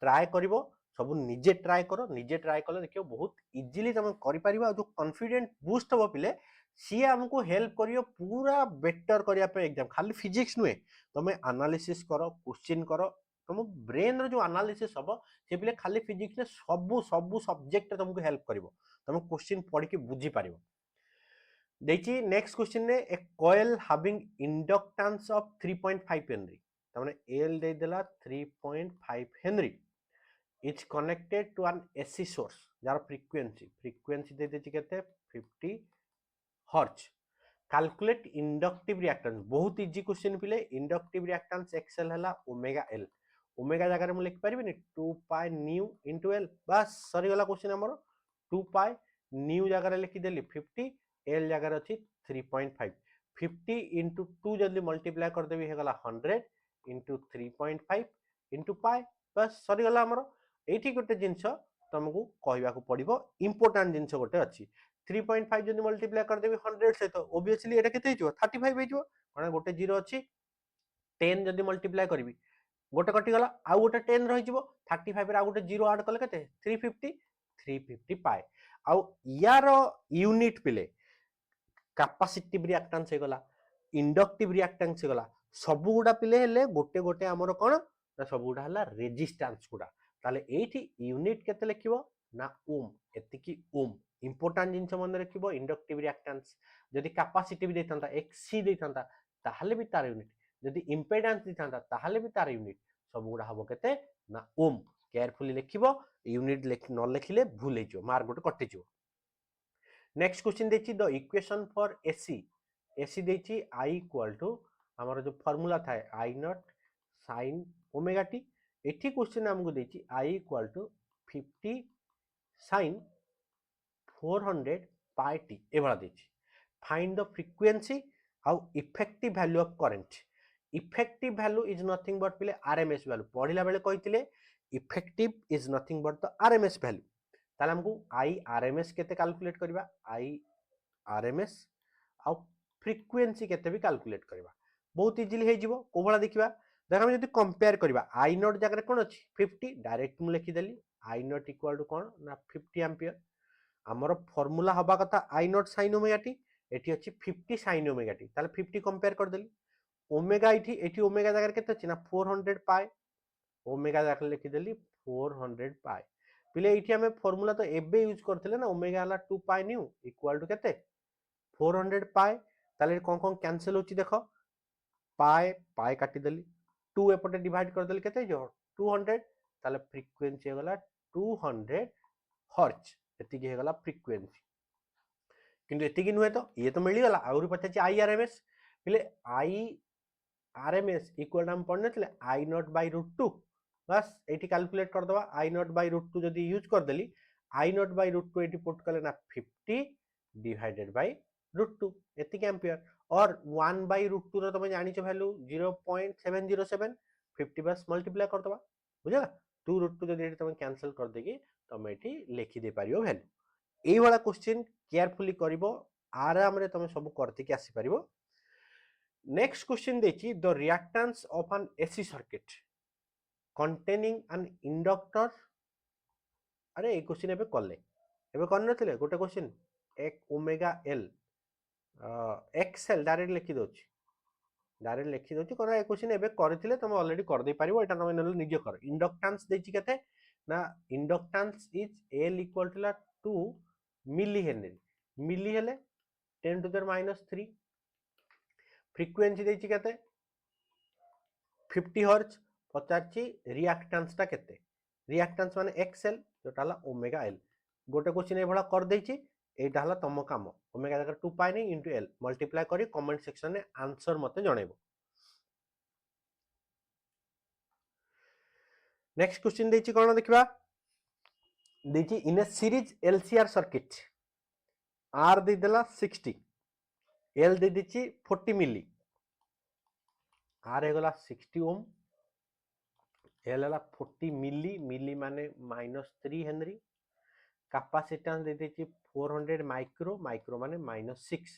ट्राई करिवो सब निजे ट्राई करो निजे ट्राई कले देखियो बहुत इजीली तुम करि परिबा जो कॉन्फिडेंट बूस्ट हो पिले सी हमको हेल्प करियो पूरा बेटर करिया पे एग्जाम खाली फिजिक्स नुए तुम एनालिसिस करो क्वेश्चन करो तुम ब्रेन रो जो एनालिसिस हबो से पिले खाली फिजिक्स ने सब सब्जेक्ट तुमको हेल्प करिवो तुम क्वेश्चन पढ़ के बुझी पारिबो देखि नेक्स्ट क्वेश्चन ने a coil having inductance of 3.5 henry तमाने एल दे देला 3.5 henry is connected to an AC source जार फ्रीक्वेंसी दे देछि केते 50 हर्ट्ज कैलकुलेट इंडक्टिव रिएक्टेंस बहुत इजी क्वेश्चन पिले इंडक्टिव रिएक्टेंस एक्सएल हला ओमेगा एल ओमेगा जगह रे मु लिख परिबिनी 2 पाई न्यू इनटू एल बस सरी गला क्वेश्चन हमर 2 पाई न्यू जगह लिखि देली 50 एल जगह अछि 3.5 50 into 2 जल्दी मल्टीप्लाई कर देबी हे गला 100 into 3.5 into पाई बस सरी गला हमर एठी गोटे जिंस तुमको कहबा को पड़िबो इंपोर्टेंट जिंस गोटे अछि 3.5 जल्दी मल्टीप्लाई कर देबी 100 से तो ऑब्वियसली एटा केते हिजो 35 हिजो कोन गोटे 0 अछि 10 जल्दी मल्टीप्लाई करबी गोटे कटि गला आ गोटे 10 रहि जिवो 35 रे आ गोटे 0 ऐड कले केते 350 पाए आ यार यूनिट पिले कैपेसिटिव रिएक्टेंस हे गला इंडक्टिव रिएक्टेंस हे गला सब गुडा पिले हेले गोटे गोटे हमर कोन ना सब गुडा हला रेजिस्टेंस गुडा ताले एठी यूनिट केते लिखिबो ना ओम एतिकी ओम इंपोर्टेंट जिंस मन रखिबो इंडक्टिव रिएक्टेंस जदि कैपेसिटिव देथांता एक्सी देथांता ताहाले भी तार यूनिट जदि इंपेडेंस देथांता ताहाले भी तार यूनिट सब गुडा हबो केते ना ओम केयरफुली लिखिबो यूनिट न लिखिले भूल हेजो मार्क गोटे कटि जो नेक्स्ट क्वेश्चन देछि द इक्वेशन फॉर एसी देछि आई इक्वल टू हमर जो फार्मूला थाए I naught sin omega T एठी क्वेश्चन हमको देछि I equal to 50 sin 400 pi t एवला देछि find the frequency how effective value of current effective value is nothing but पिले आरएमएस वैल्यू पढ़िला बेले कहितले effective is nothing but the RMS value ताले हमको आई आरएमएस केते कैलकुलेट करबा आई आरएमएस आ फ्रीक्वेंसी केते भी कैलकुलेट करबा बहुत इजीली हे जिवो कोभला देखिबा देख हम जब कंपेयर करवा आई नॉट जगह कौन अच्छी 50 डायरेक्ट मुझे लिखिदेली आई नॉट इक्वाल टू कौन ना 50 एम्पियर आमर फर्मूला हवा कथा I naught sine omega t एटी अच्छी 50 साइन ओमेगा टी ताले 50 कंपेयर करदेली ओमेगा एटी ओमेगा जगह केते अछि ना 400 पाए ओमेगा जगह लिखिदेली 400 पाए पिले एटी हमें फर्मूला तो एबे यूज करथिले ना ओमेगा हला 2 पाए न्यू इक्वल टू केते 400 पाए ताले कोन कैंसिल होची देखो पाए पाए काटी देली 2 एपटे डिवाइड कर देली केते जो 200 ताले फ्रीक्वेंसी हे गला 200 हर्ट्ज एतिकी हे गला फ्रीक्वेंसी किंतु एतिकी नुहे तो ये तो मिली गला आउरी पछाची आईआरएमएस पिले आईआरएमएस इक्वल हम पढ़ने थे आई नॉट बाय रूट 2 बस एटी कैलकुलेट कर दवा आई नॉट बाय रूट 2 जदी यूज कर देली आई नॉट बाय रूट 2 एटी पुट करले ना 50 डिवाइडेड बाय रूट 2 एतिकी एम्पियर और 1 बाय रूट 2 रो तुम जानि छ वैल्यू 0.707 50 बस मल्टीप्लाई कर दवा बुझला 2 रूट 2 जदी तुम कैंसिल कर देगी तुम एटी लिखि दे पारियो वैल्यू एई वाला क्वेश्चन केयरफुली करिवो आराम रे तुम सब करते कि आसी पारिवो नेक्स्ट क्वेश्चन देछि the reactance of an AC circuit containing an inductor अरे ए क्वेश्चन एबे कले एबे कर नथिले गोटे क्वेश्चन एक ओमेगा एल एक्सएल डायरेक्ट लिखि दोछि कोन ए क्वेश्चन एबे करथिले तुम ऑलरेडी कर दे पारिबो एटा तुम नले निजे कर इंडक्टेंस देछि केते ना inductance is L equal to 2 milli हेले 10 टू द -3 फ्रीक्वेंसी देछि केते 50 हर्ट्ज पचारछि रिएक्टेंस टा केते रिएक्टेंस माने एक्सएल जोटा हला ओमेगा एल गोटे क्वेश्चन ए भला कर देछि एटा हला तम काम ओमेगा जगह 2 पाई नै इनटू एल मल्टीप्लाई करी कमेंट सेक्शन में आंसर मते जणेबो नेक्स्ट क्वेश्चन देछि कोन देखिबा देछि in a series LCR circuit R दे देला 60 एल दे दिछि 40 मिली आर हे गला 60 ओम एल हला 40 मिली मिली माने -3 हेनरी कैपेसिटेंस दे देछि 400 माइक्रो माइक्रो माने -6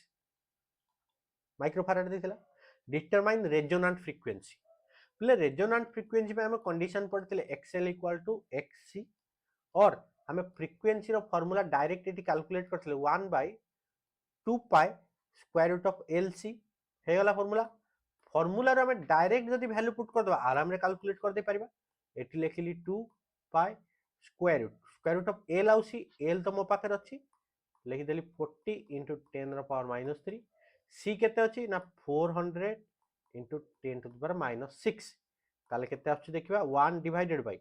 माइक्रो फैराड देथिला डिटरमाइन रेजोनेंट फ्रीक्वेंसी प्ले रेजोनेंट फ्रीक्वेंसी में हमें कंडीशन पढ़ते एक्सएल इक्वल टू एक्ससी और हमें फ्रीक्वेंसी रो फार्मूला डायरेक्ट एटी कैलकुलेट करथिले 1 by 2 pi square root of LC हे गला फार्मूला रो हमें डायरेक्ट जदी वैल्यू पुट कर दबा आराम रे कैलकुलेट कर दे परिबा एटी लिखिली 2 pi square root of L आउ सी एल तो मो पाखे अछि लिखि देली 40 into 10 रो पावर -3 सी केते अछि ना 400 into 10 to the power -6 ताले केते आछी देखिबा 1 डिवाइडेड बाय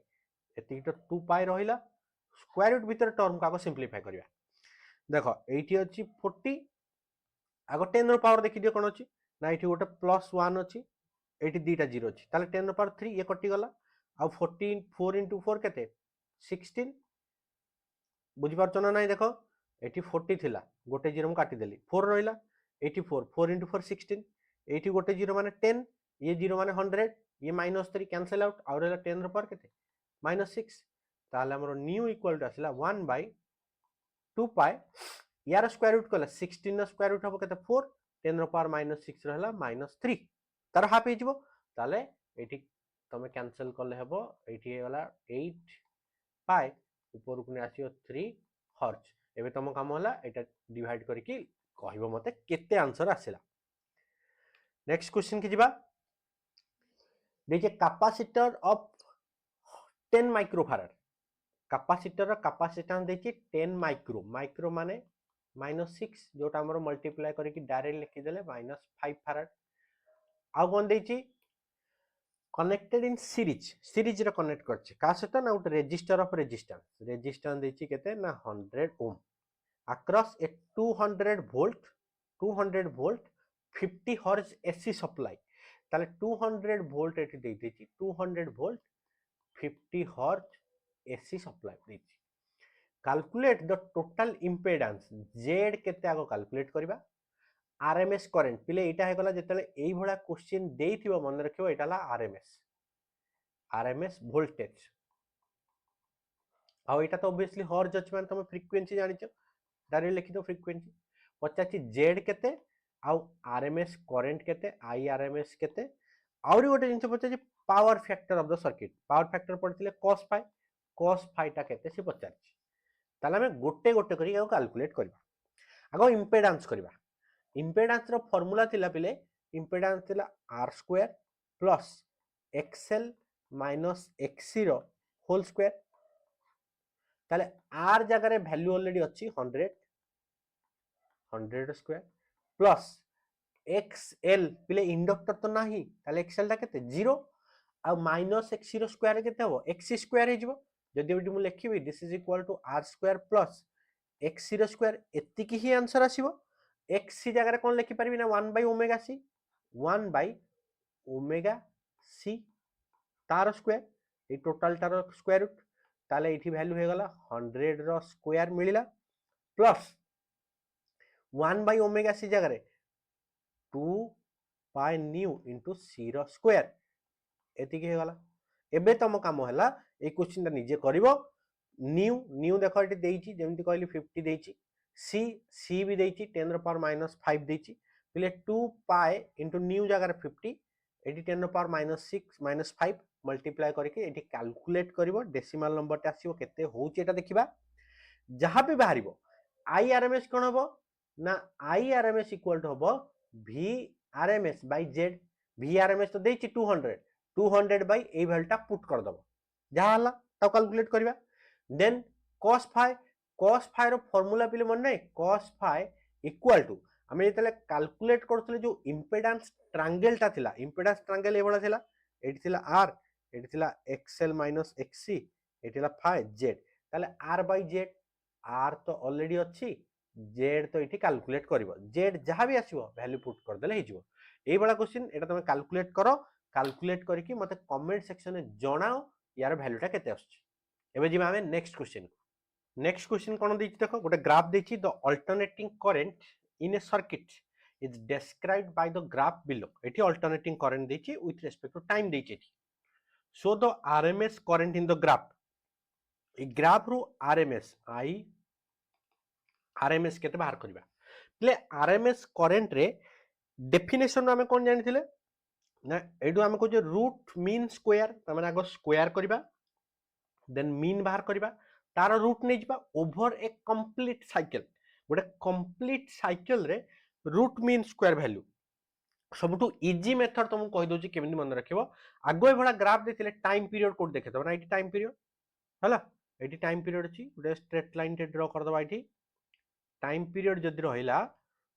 एति तो 2 पाई रहिला स्क्वायर रूट भीतर टर्म का सिंपलीफाई करिया देखो एठी अछि 40 आगो 10 रो पावर देखि दियो कोन अछि ना एठी गोटे +1 अछि एठी दीटा 0 अछि ताले 10 रो पावर 3 ये कटि गला आ 14 4 into 4 केते 16 बुझि परछ ना नाही देखो एठी 40 थिला गोटे 0 म काटि देली 4 रहिला 84 4 into 4 16 एठी गोटे 0 माने 10 ये 0 माने 100 ये -3 कैंसिल आउट और 10 रो पावर केते -6 ताले हमरो न्यू इक्वल टू आसिला 1 बाय 2 पाई यार स्क्वायर रूट कले 16 रो स्क्वायर रूट हबो केते 4 10 रो पावर -6 रहला -3 तार हाफ हे जिवो ताले एठी तमे कैंसिल करले हेबो एठी हे गला 8 पाई ऊपर को आसियो 3 हर्ट्ज एबे तम काम होला एटा डिवाइड करके कहबो मते केते आंसर आसिला नेक्स्ट क्वेश्चन की जिबा देखिए कैपेसिटर ऑफ 10 माइक्रोफैराड कैपेसिटर रो कैपेसिटेंस देखि 10 माइक्रो माइक्रो माने -6 जोटा हमरो मल्टीप्लाई करके डायरेक्ट लिखि देले -5 फैराड आ कोन देछि कनेक्टेड इन सीरीज रे कनेक्ट करछि का सहित ना उट रेजिस्टर ऑफ रेजिस्टेंस देछि केते ना 100 ohm across a 200 volt 50 hertz AC supply ताले 200 वोल्ट एटी दे देछि 200 वोल्ट 50 हर्ट्ज एसी सप्लाई देछि calculate the total impedance Z केते आगो कैलकुलेट करबा आरएमएस करंट पिले एटा हे गला जेतले एई भला क्वेश्चन देइथिबो मन रखिबो एटा ला आरएमएस वोल्टेज आ एटा तो ऑब्वियसली हर्ज अछि मान तुम फ्रीक्वेंसी जानिछो डायरेक्ट लिखि दो फ्रीक्वेंसी पचाछि जेड केते आ आरएमएस करंट केते आईआरएमएस केते आउरी गोटे जिंस पचाछि power factor of the circuit power factor पढ़िथिले cos phi टा केते से पचारछि ताले हम गोटे गोटे करी कैलकुलेट करबा आगो इंपेडेंस करबा इंपेडेंस रो फार्मूला थिला पिले इंपेडेंस थिला r square plus xl minus xc रो होल स्क्वायर ताले r जगह रे वैल्यू ऑलरेडी अछि 100 स्क्वायर प्लस xl पिले इंडक्टर तो नाही ताले xl टा केते 0 आ माइनस xc रो स्क्वायर केते हो xc स्क्वायर हे जिवो जदि एटी मु लिखिबी this is equal to r square plus xc रो स्क्वायर एतिकी ही आंसर आसीबो xc जगह रे कोन लिखि परबी ना 1 by omega c 1 by omega c तार स्क्वायर ए टोटल तार स्क्वायर रूट ताले एठी वैल्यू हे गला 100 रो स्क्वायर मिलिला प्लस 1 बाय ओमेगा c जगह रे 2 पाई न्यू इनटू c रो स्क्वायर एतिकी हे गला एबे तम काम हला ए क्वेश्चन ता निजे करिवो न्यू न्यू देखो एटी देइची जेमति कहली 50 देइची c भी देइची 10 रो पावर माइनस 5 देइची पिले 2 पाई इनटू न्यू जगह रे 50 एटी 10 रो पावर माइनस 6 माइनस 5 मल्टीप्लाई करके एटी कैलकुलेट करिवो डेसिमल नंबर ता आसीबो केते होउची एटा देखिबा जहां भी बाहरिबो IRMS कोन हबो ना IRMS इक्वल टू हबो VRMS बाय Z VRMS तो देइची 200 बाय ए वैल्यूटा पुट कर दबो जहां हला ता कैलकुलेट करबा देन cos phi रो फार्मूला पिले मन नै cos phi इक्वल टू हमें जेतले कैलकुलेट करथले जो इंपेडेंस ट्रायंगल ता थिला इंपेडेंस ट्रायंगल एबोला थिला एटी थिला r एटी थिला xl माइनस xc एटी थिला phi z ताले r बाय z r तो ऑलरेडी अछि z तो एटी कैलकुलेट करबो z जहां भी आसीबो वैल्यू पुट कर देले हे जिवो एई बडा क्वेश्चन एटा तमे कैलकुलेट करो कैलकुलेट करके मते कमेंट सेक्शन में जणाओ यार वैल्यूटा केते आछी एबे जिबा हमें नेक्स्ट क्वेश्चन कोन देछि देखो गोटे ग्राफ देछि the alternating current in a circuit is described by the graph below एठी अल्टरनेटिंग करंट देछि विथ रिस्पेक्ट टू टाइम देछि एठी so the RMS current in the graph ए ग्राफ रो आरएमएस आई आरएमएस केते बाहर करबा ले आरएमएस करंट रे डेफिनेशन हमें कोन जानिथिले ना एडु हम को जे रूट मीन स्क्वायर तमने आगो स्क्वायर करबा देन मीन बाहर करबा तार रूट नै जिबा ओवर ए कंप्लीट साइकिल गोटे कंप्लीट साइकिल रे रूट मीन स्क्वायर वैल्यू सबटू इजी मेथड तुमको कहि दोची केमिति मन रखिबो आगो ए भडा ग्राफ देथिले टाइम पीरियड कोड देखे दबना एटी टाइम पीरियड हला एटी टाइम पीरियड अछि गोटे स्ट्रेट लाइन टे ड्रा कर दबा एटी टाइम पीरियड जदि रहिला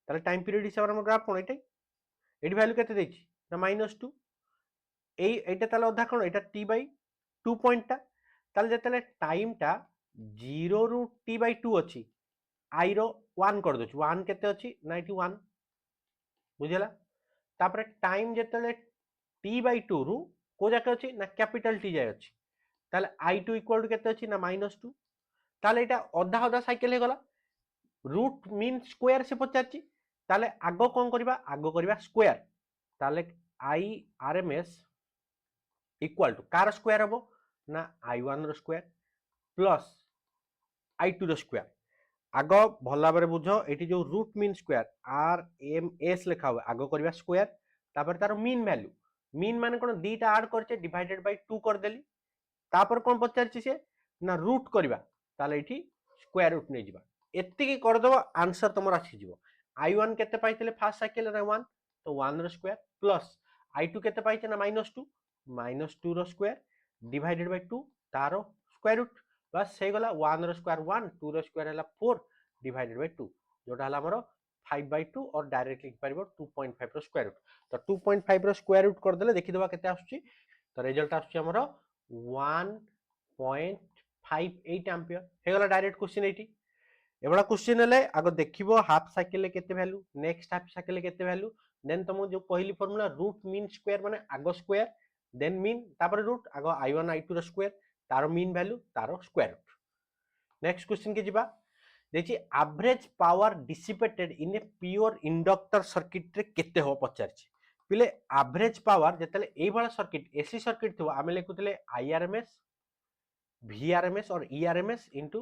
ताले टाइम पीरियड हिसाब रे ग्राफ कोन एटी एटी वैल्यू केते देछि ना -2 एटा ताले अधा कोन एटा t बाय 2 पॉइंट ता ताले जतले टाइम टा 0 रु t बाय 2 अछि i रो 1 कर दोछु 1 केते अछि 91 बुझिला तापर टाइम जतले t बाय 2 रु को जाके अछि ना कैपिटल t जाय अछि ताले i2 इक्वल टू केते अछि ना -2 ताले एटा अधा अधा साइकिल हे गला रूट मीन स्क्वायर से पचाछि ताले आगो कोन करबा आगो करबा स्क्वायर ताले IRMS इक्वल टू कार स्क्वायर हबो ना I1 रो स्क्वायर प्लस I2 रो स्क्वायर आगो भला बारे बुझो एटी जो रूट मीन स्क्वायर RMS लिखा हुआ आगो करबा स्क्वायर तापर तार मीन वैल्यू मीन माने कोन दीटा ऐड करचे डिवाइडेड बाय 2 कर देली तापर कोन पचारछि से ना रूट करबा ताले एटी स्क्वायर रूट नै जिबा एत्तिकी कर दबो आंसर तमर आसी जिवो I1 केते पाइतले फर्स्ट साइकिल रे 1 तो 1 रो स्क्वायर प्लस I2 केते पाइचे ना -2 रो स्क्वायर डिवाइडेड बाय 2 तारो स्क्वायर रूट बस हे गला 1 रो स्क्वायर 1 2 रो स्क्वायर हला 4 डिवाइडेड बाय 2 जोटा हला हमरो 5/2 और डायरेक्ट लिख परिबो 2.5 रो स्क्वायर रूट तो 2.5 रो स्क्वायर रूट कर देले देखि दबा केते आछी तो रिजल्ट आछी हमरो 1.58 एम्पियर हे गला डायरेक्ट क्वेश्चन एटी एबडा क्वेश्चन हेले आगो देखिबो हाफ साइकिल ले केते वैल्यू नेक्स्ट हाफ साइकिल ले केते वैल्यू देन तुम जो पहिली फार्मूला रूट मीन स्क्वायर माने आगो स्क्वायर देन मीन तापर रूट आगो I1 I2 रो स्क्वायर तारो मीन वैल्यू तारो स्क्वायर रूट नेक्स्ट क्वेश्चन के जिबा देखि average power dissipated in a pure inductor circuit रे केते हो पचारछि पिले एवरेज पावर जतले एई वाला सर्किट एसी सर्किट थो आमे लेकुतले IRMS VRMS और ERMS इनटू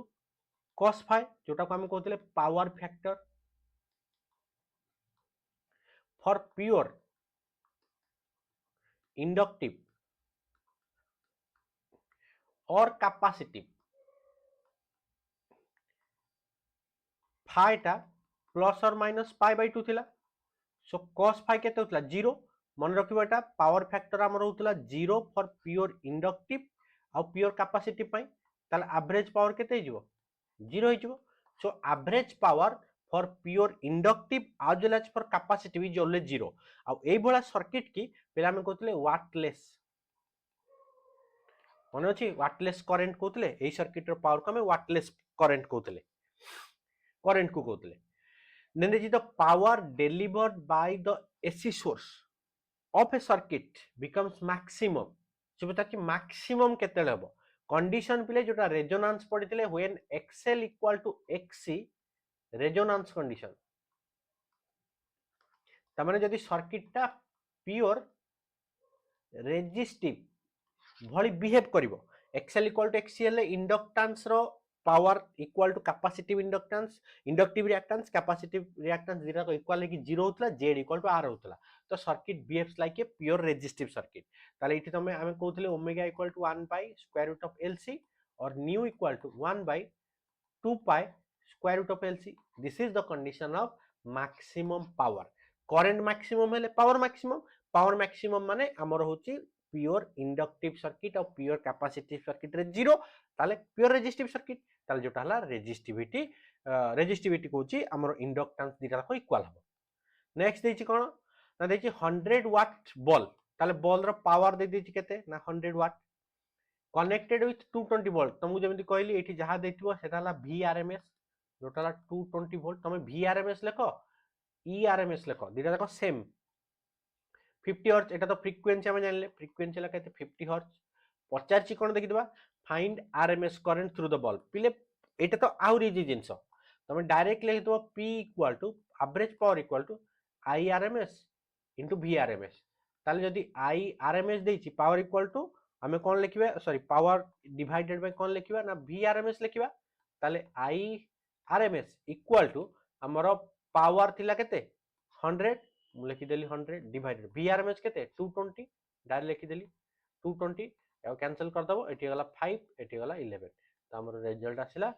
cos phi जोटा को हम कहतले power factor for pure inductive और कैपेसिटिव फाइटा प्लस और माइनस पाई बाय 2 थिला सो cos फाइ केते होतला 0 मन रखिबो एटा पावर फैक्टर हमर होतला 0 फॉर प्योर इंडक्टिव आ प्योर कैपेसिटिव पई ताले एवरेज पावर केते हिजबो 0 हिजबो so average power for pure inductive as well as for capacitive is always 0 आ एई भला सर्किट की पेला में कहतले वाटलेस मन अछि वाटलेस करंट कहतले एई सर्किट रो पावर को हम वाटलेस करंट कहतले करंट को कहतले then there is the power delivered by the AC source of a circuit becomes maximum से बता कि maximum केते लेबो कंडीशन पिले जोटा रेजोनेंस पडितले when XL equal to XC resonance condition त माने जदी सर्किट टा प्योर रेजिस्टिव भली बिहेव करिवो XL equal to XC हेले इंडक्टेंस रो power equal to capacitive inductance inductive reactance capacitive reactance दिरा को इक्वल है कि 0 होतला Z इक्वल टू R होतला तो circuit behaves like a pure resistive circuit ताले इठी तमे हमें कहउतले omega equal to 1 by square root of LC और nu equal to 1 by 2 pi square root of LC this is the condition of maximum power current maximum हेले power maximum माने हमर होची प्योर इंडक्टिव सर्किट और pure capacitive circuit रे 0 ताले pure resistive circuit ताले जोटा हला रेजिस्टिविटी कहूची हमर इंडक्टेंस दिटा को इक्वल हबो नेक्स्ट देछि कोन ना देछि 100 वाट बल्ब ताले बल्ब रो पावर दे देछि केते ना 100 वाट कनेक्टेड विथ 220 वोल्ट तुमको जेमति कहली एठी जहा देथिबो सेटा हला VRMS जोटा हला 220 वोल्ट तमे VRMS लेखो ERMS लेखो दिटा देखो सेम 50 हर्ट्ज एटा तो फ्रीक्वेंसी हम जानले फ्रीक्वेंसी ला कहते 50 हर्ट्ज पचारची कोन देखि दबा find RMS current through the bulb पिले एटा तो आउरी जी जिंस तमे डायरेक्ट लिख दो P equal to average power equal to IRMS into VRMS ताले जदी IRMS देछि पावर इक्वल टू हमें कोन लिखिबा सॉरी पावर डिवाइडेड बाय कोन लिखिबा ना VRMS लिखिबा ताले IRMS इक्वल टू हमरो पावर थिला केते 100 मु लिखि देली 100 डिवाइडेड VRMS केते 220 डायरेक्ट लिखि देली 220 या कैंसिल कर दबो एठी गला 5 एठी गला 11 तो हमर रिजल्ट आसिला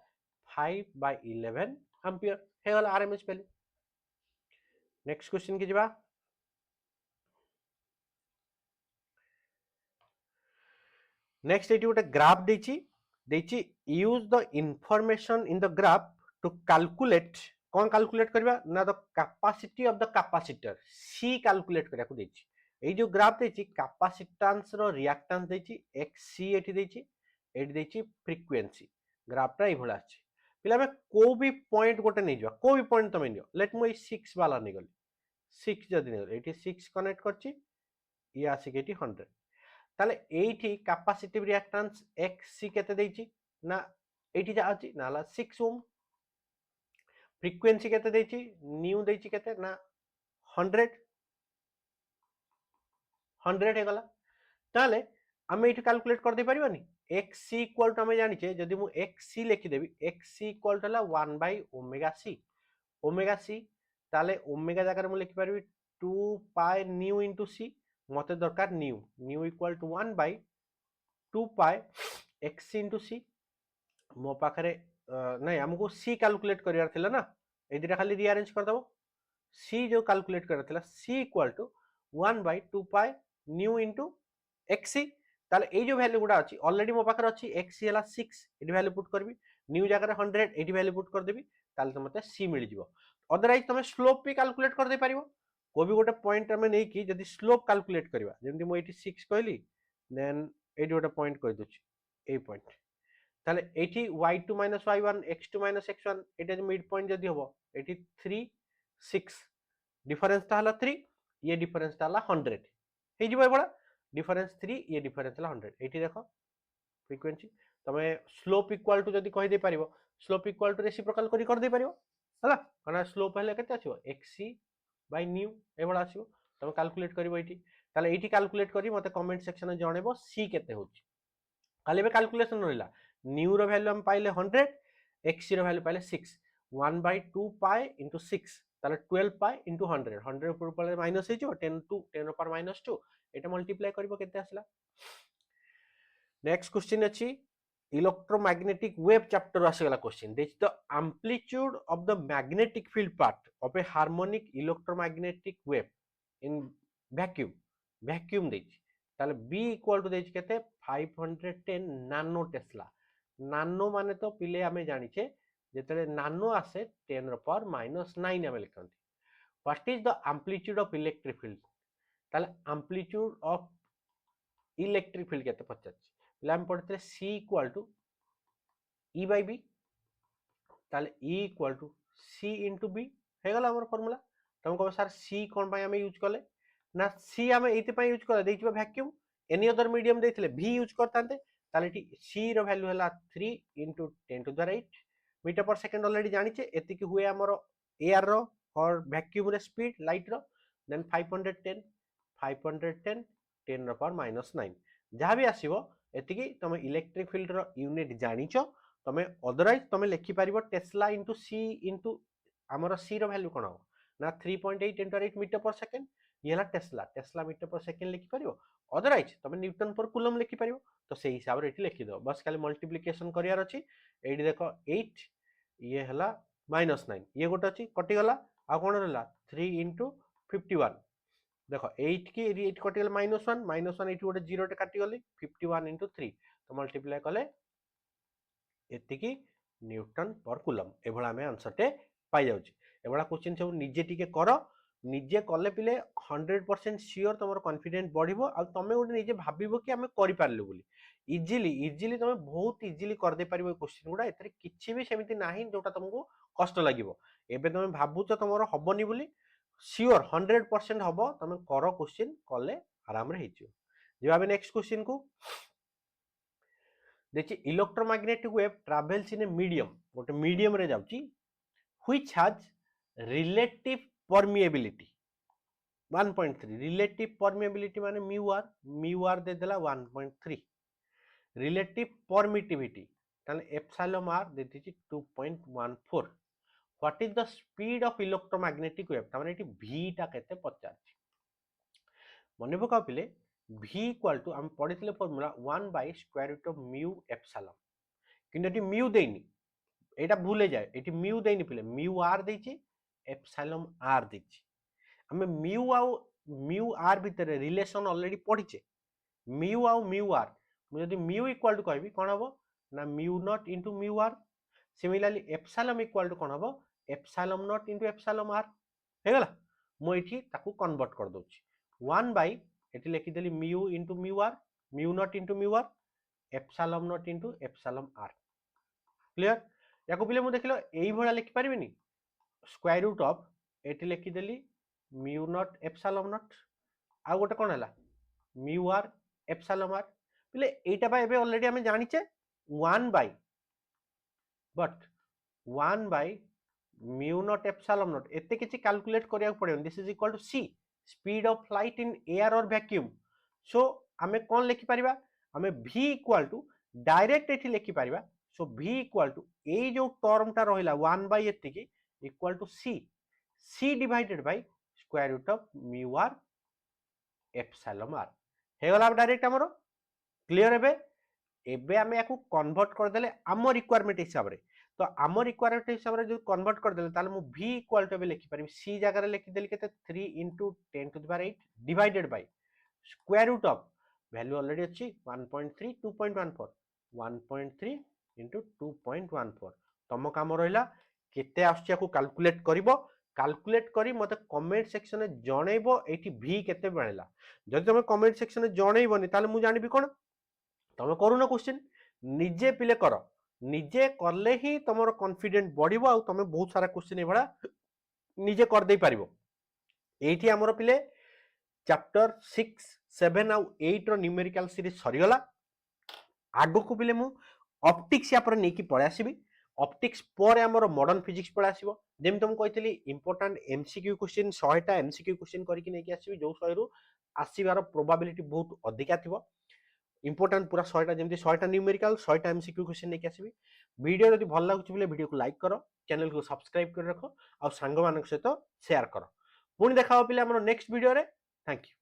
5/11 एंपियर हे गला RMS वैल्यू नेक्स्ट क्वेश्चन की जबा नेक्स्ट एटी गोटे ग्राफ देछि use the information in the graph to calculate कौन कैलकुलेट करबा ना the capacity of the capacitor C calculate करिया को देछि एई जो ग्राफ देछि कैपेसिटेंस रो रिएक्टेंस देछि XC एठी देछि फ्रीक्वेंसी ग्राफ रा ए भला अछि पिला में को भी पॉइंट गोटे नै जवा को भी पॉइंट तमे नियो लेट मु 6 वाला नै गली 6 जदी नै एठी 6 कनेक्ट करछि ये आसी के एठी 100 ताले एठी कैपेसिटिव रिएक्टेंस XC केते देछि ना एठी जा अछि नाला 6 ओम फ्रीक्वेंसी केते देछि न्यू देछि केते ना 100 100 हे गला ताले हमें एठी कैलकुलेट कर दे परिबानी XC इक्वल टू हमें जानि छे जदी मु XC लिखि देबी XC इक्वल टू हला 1 बाय ओमेगा C ताले ओमेगा जगह मु लिखि परबी 2 पाई न्यू इनटू C मते दरकार nu equal to 1 by 2 pi XC into C मो पाखरे नहीं हमको C कैलकुलेट करियार थिला ना ए दिटा खाली रीअरेंज कर दबो C जो कैलकुलेट करियार थिला C equal to 1 by 2 pi nu into XC ताले ए जो वैल्यू गुडा अछि ऑलरेडी मो पाखरे अछि XC हला 6 एडी वैल्यू पुट करबी न्यू जगह रे 100 एडी वैल्यू पुट कर देबी ताले त मते C मिल जिवो अदरवाइज तमे स्लोप भी कैलकुलेट कर दे परिबो को भी गोटे पॉइंट हमें नहीं कि जदी स्लोप कैलकुलेट करबा जेमति मो 86 कहली देन एडी गोटे पॉइंट कहि दोछि ए पॉइंट ताले एठी y2 - y1 x2 - x1 एटा जो मिड पॉइंट जदी होबो एठी 3 6 डिफरेंस ता हला 3 ये डिफरेंस ता हला 100 हे जिवो बडा डिफरेंस 3 ये डिफरेंस हला 100 एठी देखो फ्रीक्वेंसी तमे स्लोप इक्वल टू जदी कहि दे परिबो स्लोप इक्वल टू रेसिप्रोकल करी कर दे परिबो हला कना स्लोप हेले केते आछिबो xc बाय न्यू ए बडा आछिबो तमे कैलकुलेट करिवो एठी ताले एठी कैलकुलेट करी मते कमेंट सेक्शन में जणेबो c केते होची खाली बे कैलकुलेशन रहला न्यू रो वैल्यू हम पाइले 100 xc रो वैल्यू पाइले 6 1 बाय 2 पाई इनटू 6 ताले 12 पाई इनटू 100 100 ऊपर पले माइनस हे जो 10 टू 10 ऊपर -2 एटा मल्टीप्लाई करबो केते आसला नेक्स्ट क्वेश्चन अछि electromagnetic wave chapter आसीगला क्वेश्चन this is the amplitude of the magnetic field part of a harmonic electromagnetic wave in vacuum देछि ताले b equal to देछि केते 510 नानो टेस्ला नानो माने तो पिले आमे जानिछे जेतले नानो आसे 10 ର पावर -9 आमे लिखंती what is the amplitude of electric field ताले amplitude of electric field केते पचाछि पिले आमे पढते c equal to e by b ताले e equal to c into b हे गला हमर फार्मूला तुम कहो सर c कोन पय हमें यूज करले ना c हमें एते पय यूज कर देइछबा वैक्यूम एनी अदर मीडियम देथिले v यूज करतांते ताले टी c रो वैल्यू हला 3 into 10 to the 8 मीटर पर सेकंड ऑलरेडी जानि छे एति कि हुए हमर एयर रो और वैक्यूम रे स्पीड लाइट रो देन 510 10 रो पावर -9 जहां भी आसीबो एति कि तुम इलेक्ट्रिक फील्ड रो यूनिट जानिछो तमे अदरवाइज तमे लिखि पारिबो टेस्ला इनटू सी इनटू हमर सी रो वैल्यू कोन हो ना 3.8 × 8 मीटर पर सेकंड ये हला टेस्ला मीटर पर सेकंड लिखि पारिबो अदरवाइज तमे न्यूटन पर कूलम लिखि पारिबो तो सेही हिसाब रे एठी लिखि दो बस खाली मल्टीप्लिकेशन करियार अछि एठी देखो 8 ये हला -9 ये गोटे अछि कटि गला आ कोन रहला 3 × 51 देखो 8 की 8 कटि गला -1 एठी गोटे 0 टे काटि गली 51 × 3 तो मल्टीप्लाई कले एतिकी न्यूटन पर कूलम एभला में आंसर टे पाई जाउची एभला क्वेश्चन सब निजे टिके करो निजे कले पिले 100% श्योर तमरो कॉन्फिडेंस बढ़िबो आ तमे गोटे निजे भाबिबो कि हमें करि पारलु बोली इजीली तमे बहुत इजीली कर दे पारिबो क्वेश्चन गुडा एतरे किछि भी सेमिति नाही जोटा तुमको कष्ट लागिबो एबे तमे भाबुचो तमरो हबनी बोली श्योर 100% हबो तमे करो क्वेश्चन कले आराम रे हेजियो जेबा नेक्स्ट क्वेश्चन को देखिए electromagnetic wave travels in a medium गोटे मीडियम रे जाउची which has relative permeability 1.3 relative permeability माने म्यू आर दे देला 1.3 रिलेटिव परमिटिविटी ताले एप्सिलॉन आर दे दिछि 2.14 what is the speed of electromagnetic wave ताने एटी v टा केते पचारछि मने पका पिले v equal to हम पढ़िथिले formula 1 by square root of mu epsilon किंतु एटी mu देनी एटा भूले जाए एटी mu देनी पिले mu r देछि epsilon r देछि हमें mu r भीतर रिलेशन ऑलरेडी पढ़िचे mu r मु यदि mu equal to कहबी कोन हबो ना mu naught into mu r similarly epsilon equal to कोन हबो epsilon naught into epsilon r हे गला मु एठी ताकू कन्वर्ट कर दोछि 1 by एटी लिखि देली mu into mu r mu naught into mu r epsilon naught into epsilon r clear याको पिले मु देखिलो एई भला लिखि परिबिनी स्क्वायर रूट ऑफ एटी लिखि देली mu naught epsilon naught आ गोटे कोन हला mu r epsilon r पिले एटा बा एबे ऑलरेडी हमें जानिचे 1 by but 1 by mu naught epsilon naught एते किछि कैलकुलेट करिया पड़े this is equal to c speed of light in air और वैक्यूम सो आमे कोन लिखि परिबा आमे v इक्वल टू डायरेक्ट एठी लिखि परिबा सो v इक्वल टू ए जो टर्म टा रहिला 1 बाय एति की equal to c divided by square root of mu r epsilon r हे गला डायरेक्ट हमरो क्लियर हेबे एबे आमे याकू कन्वर्ट कर देले आम रिक्वायरमेंट हिसाब रे तो आम रिक्वायरमेंट हिसाब रे जो कन्वर्ट कर देले ताले मु v इक्वल टू बे लिखि परिबी c जगह रे लिखि देली केते 3 * 10 to the power 8 divided by square root of value already अछि 1.3 2.14 1.3 * 2.14 तम काम रहिला केते आछिया को कैलकुलेट करिवो कैलकुलेट करी मते कमेंट सेक्शन में जणैबो एठी v केते बळेला जदि तमे कमेंट सेक्शन में जणैबोनी ताले मु जानिबी कोन तमे करूना क्वेश्चन निजे पिले करो निजे करले ही तमरो कॉन्फिडेंट बढ़िबो आ तमे बहुत सारा क्वेश्चन एभला निजे कर दे पारिबो एठी हमरो पिले चैप्टर 6 7 आ 8 रो न्यूमेरिकल सीरीज सरी गला आगो को पिले मु ऑप्टिक्स या पर नेकी पळे आसीबी ऑप्टिक्स पर हमरो मॉडर्न फिजिक्स पळे आसीबो जेम तुम कहितली इंपोर्टेंट एमसीक्यू क्वेश्चन 100 टा एमसीक्यू क्वेश्चन करिकि नेकी आसीबी जो 100 रु आसीबार प्रोबेबिलिटी बहुत अधिका थिबो इंपोर्टेंट पूरा 100 टा जेमति 100 टा न्यूमेरिकल 100 टा एमसीक्यू क्वेश्चन नेकी आसीबी वीडियो यदि भल लागुछि बोले वीडियो को लाइक करो चैनल को सब्सक्राइब कर रखो आ संग मानक सहित शेयर करो पुणी देखा पिले हमरो नेक्स्ट वीडियो रे थैंक यू।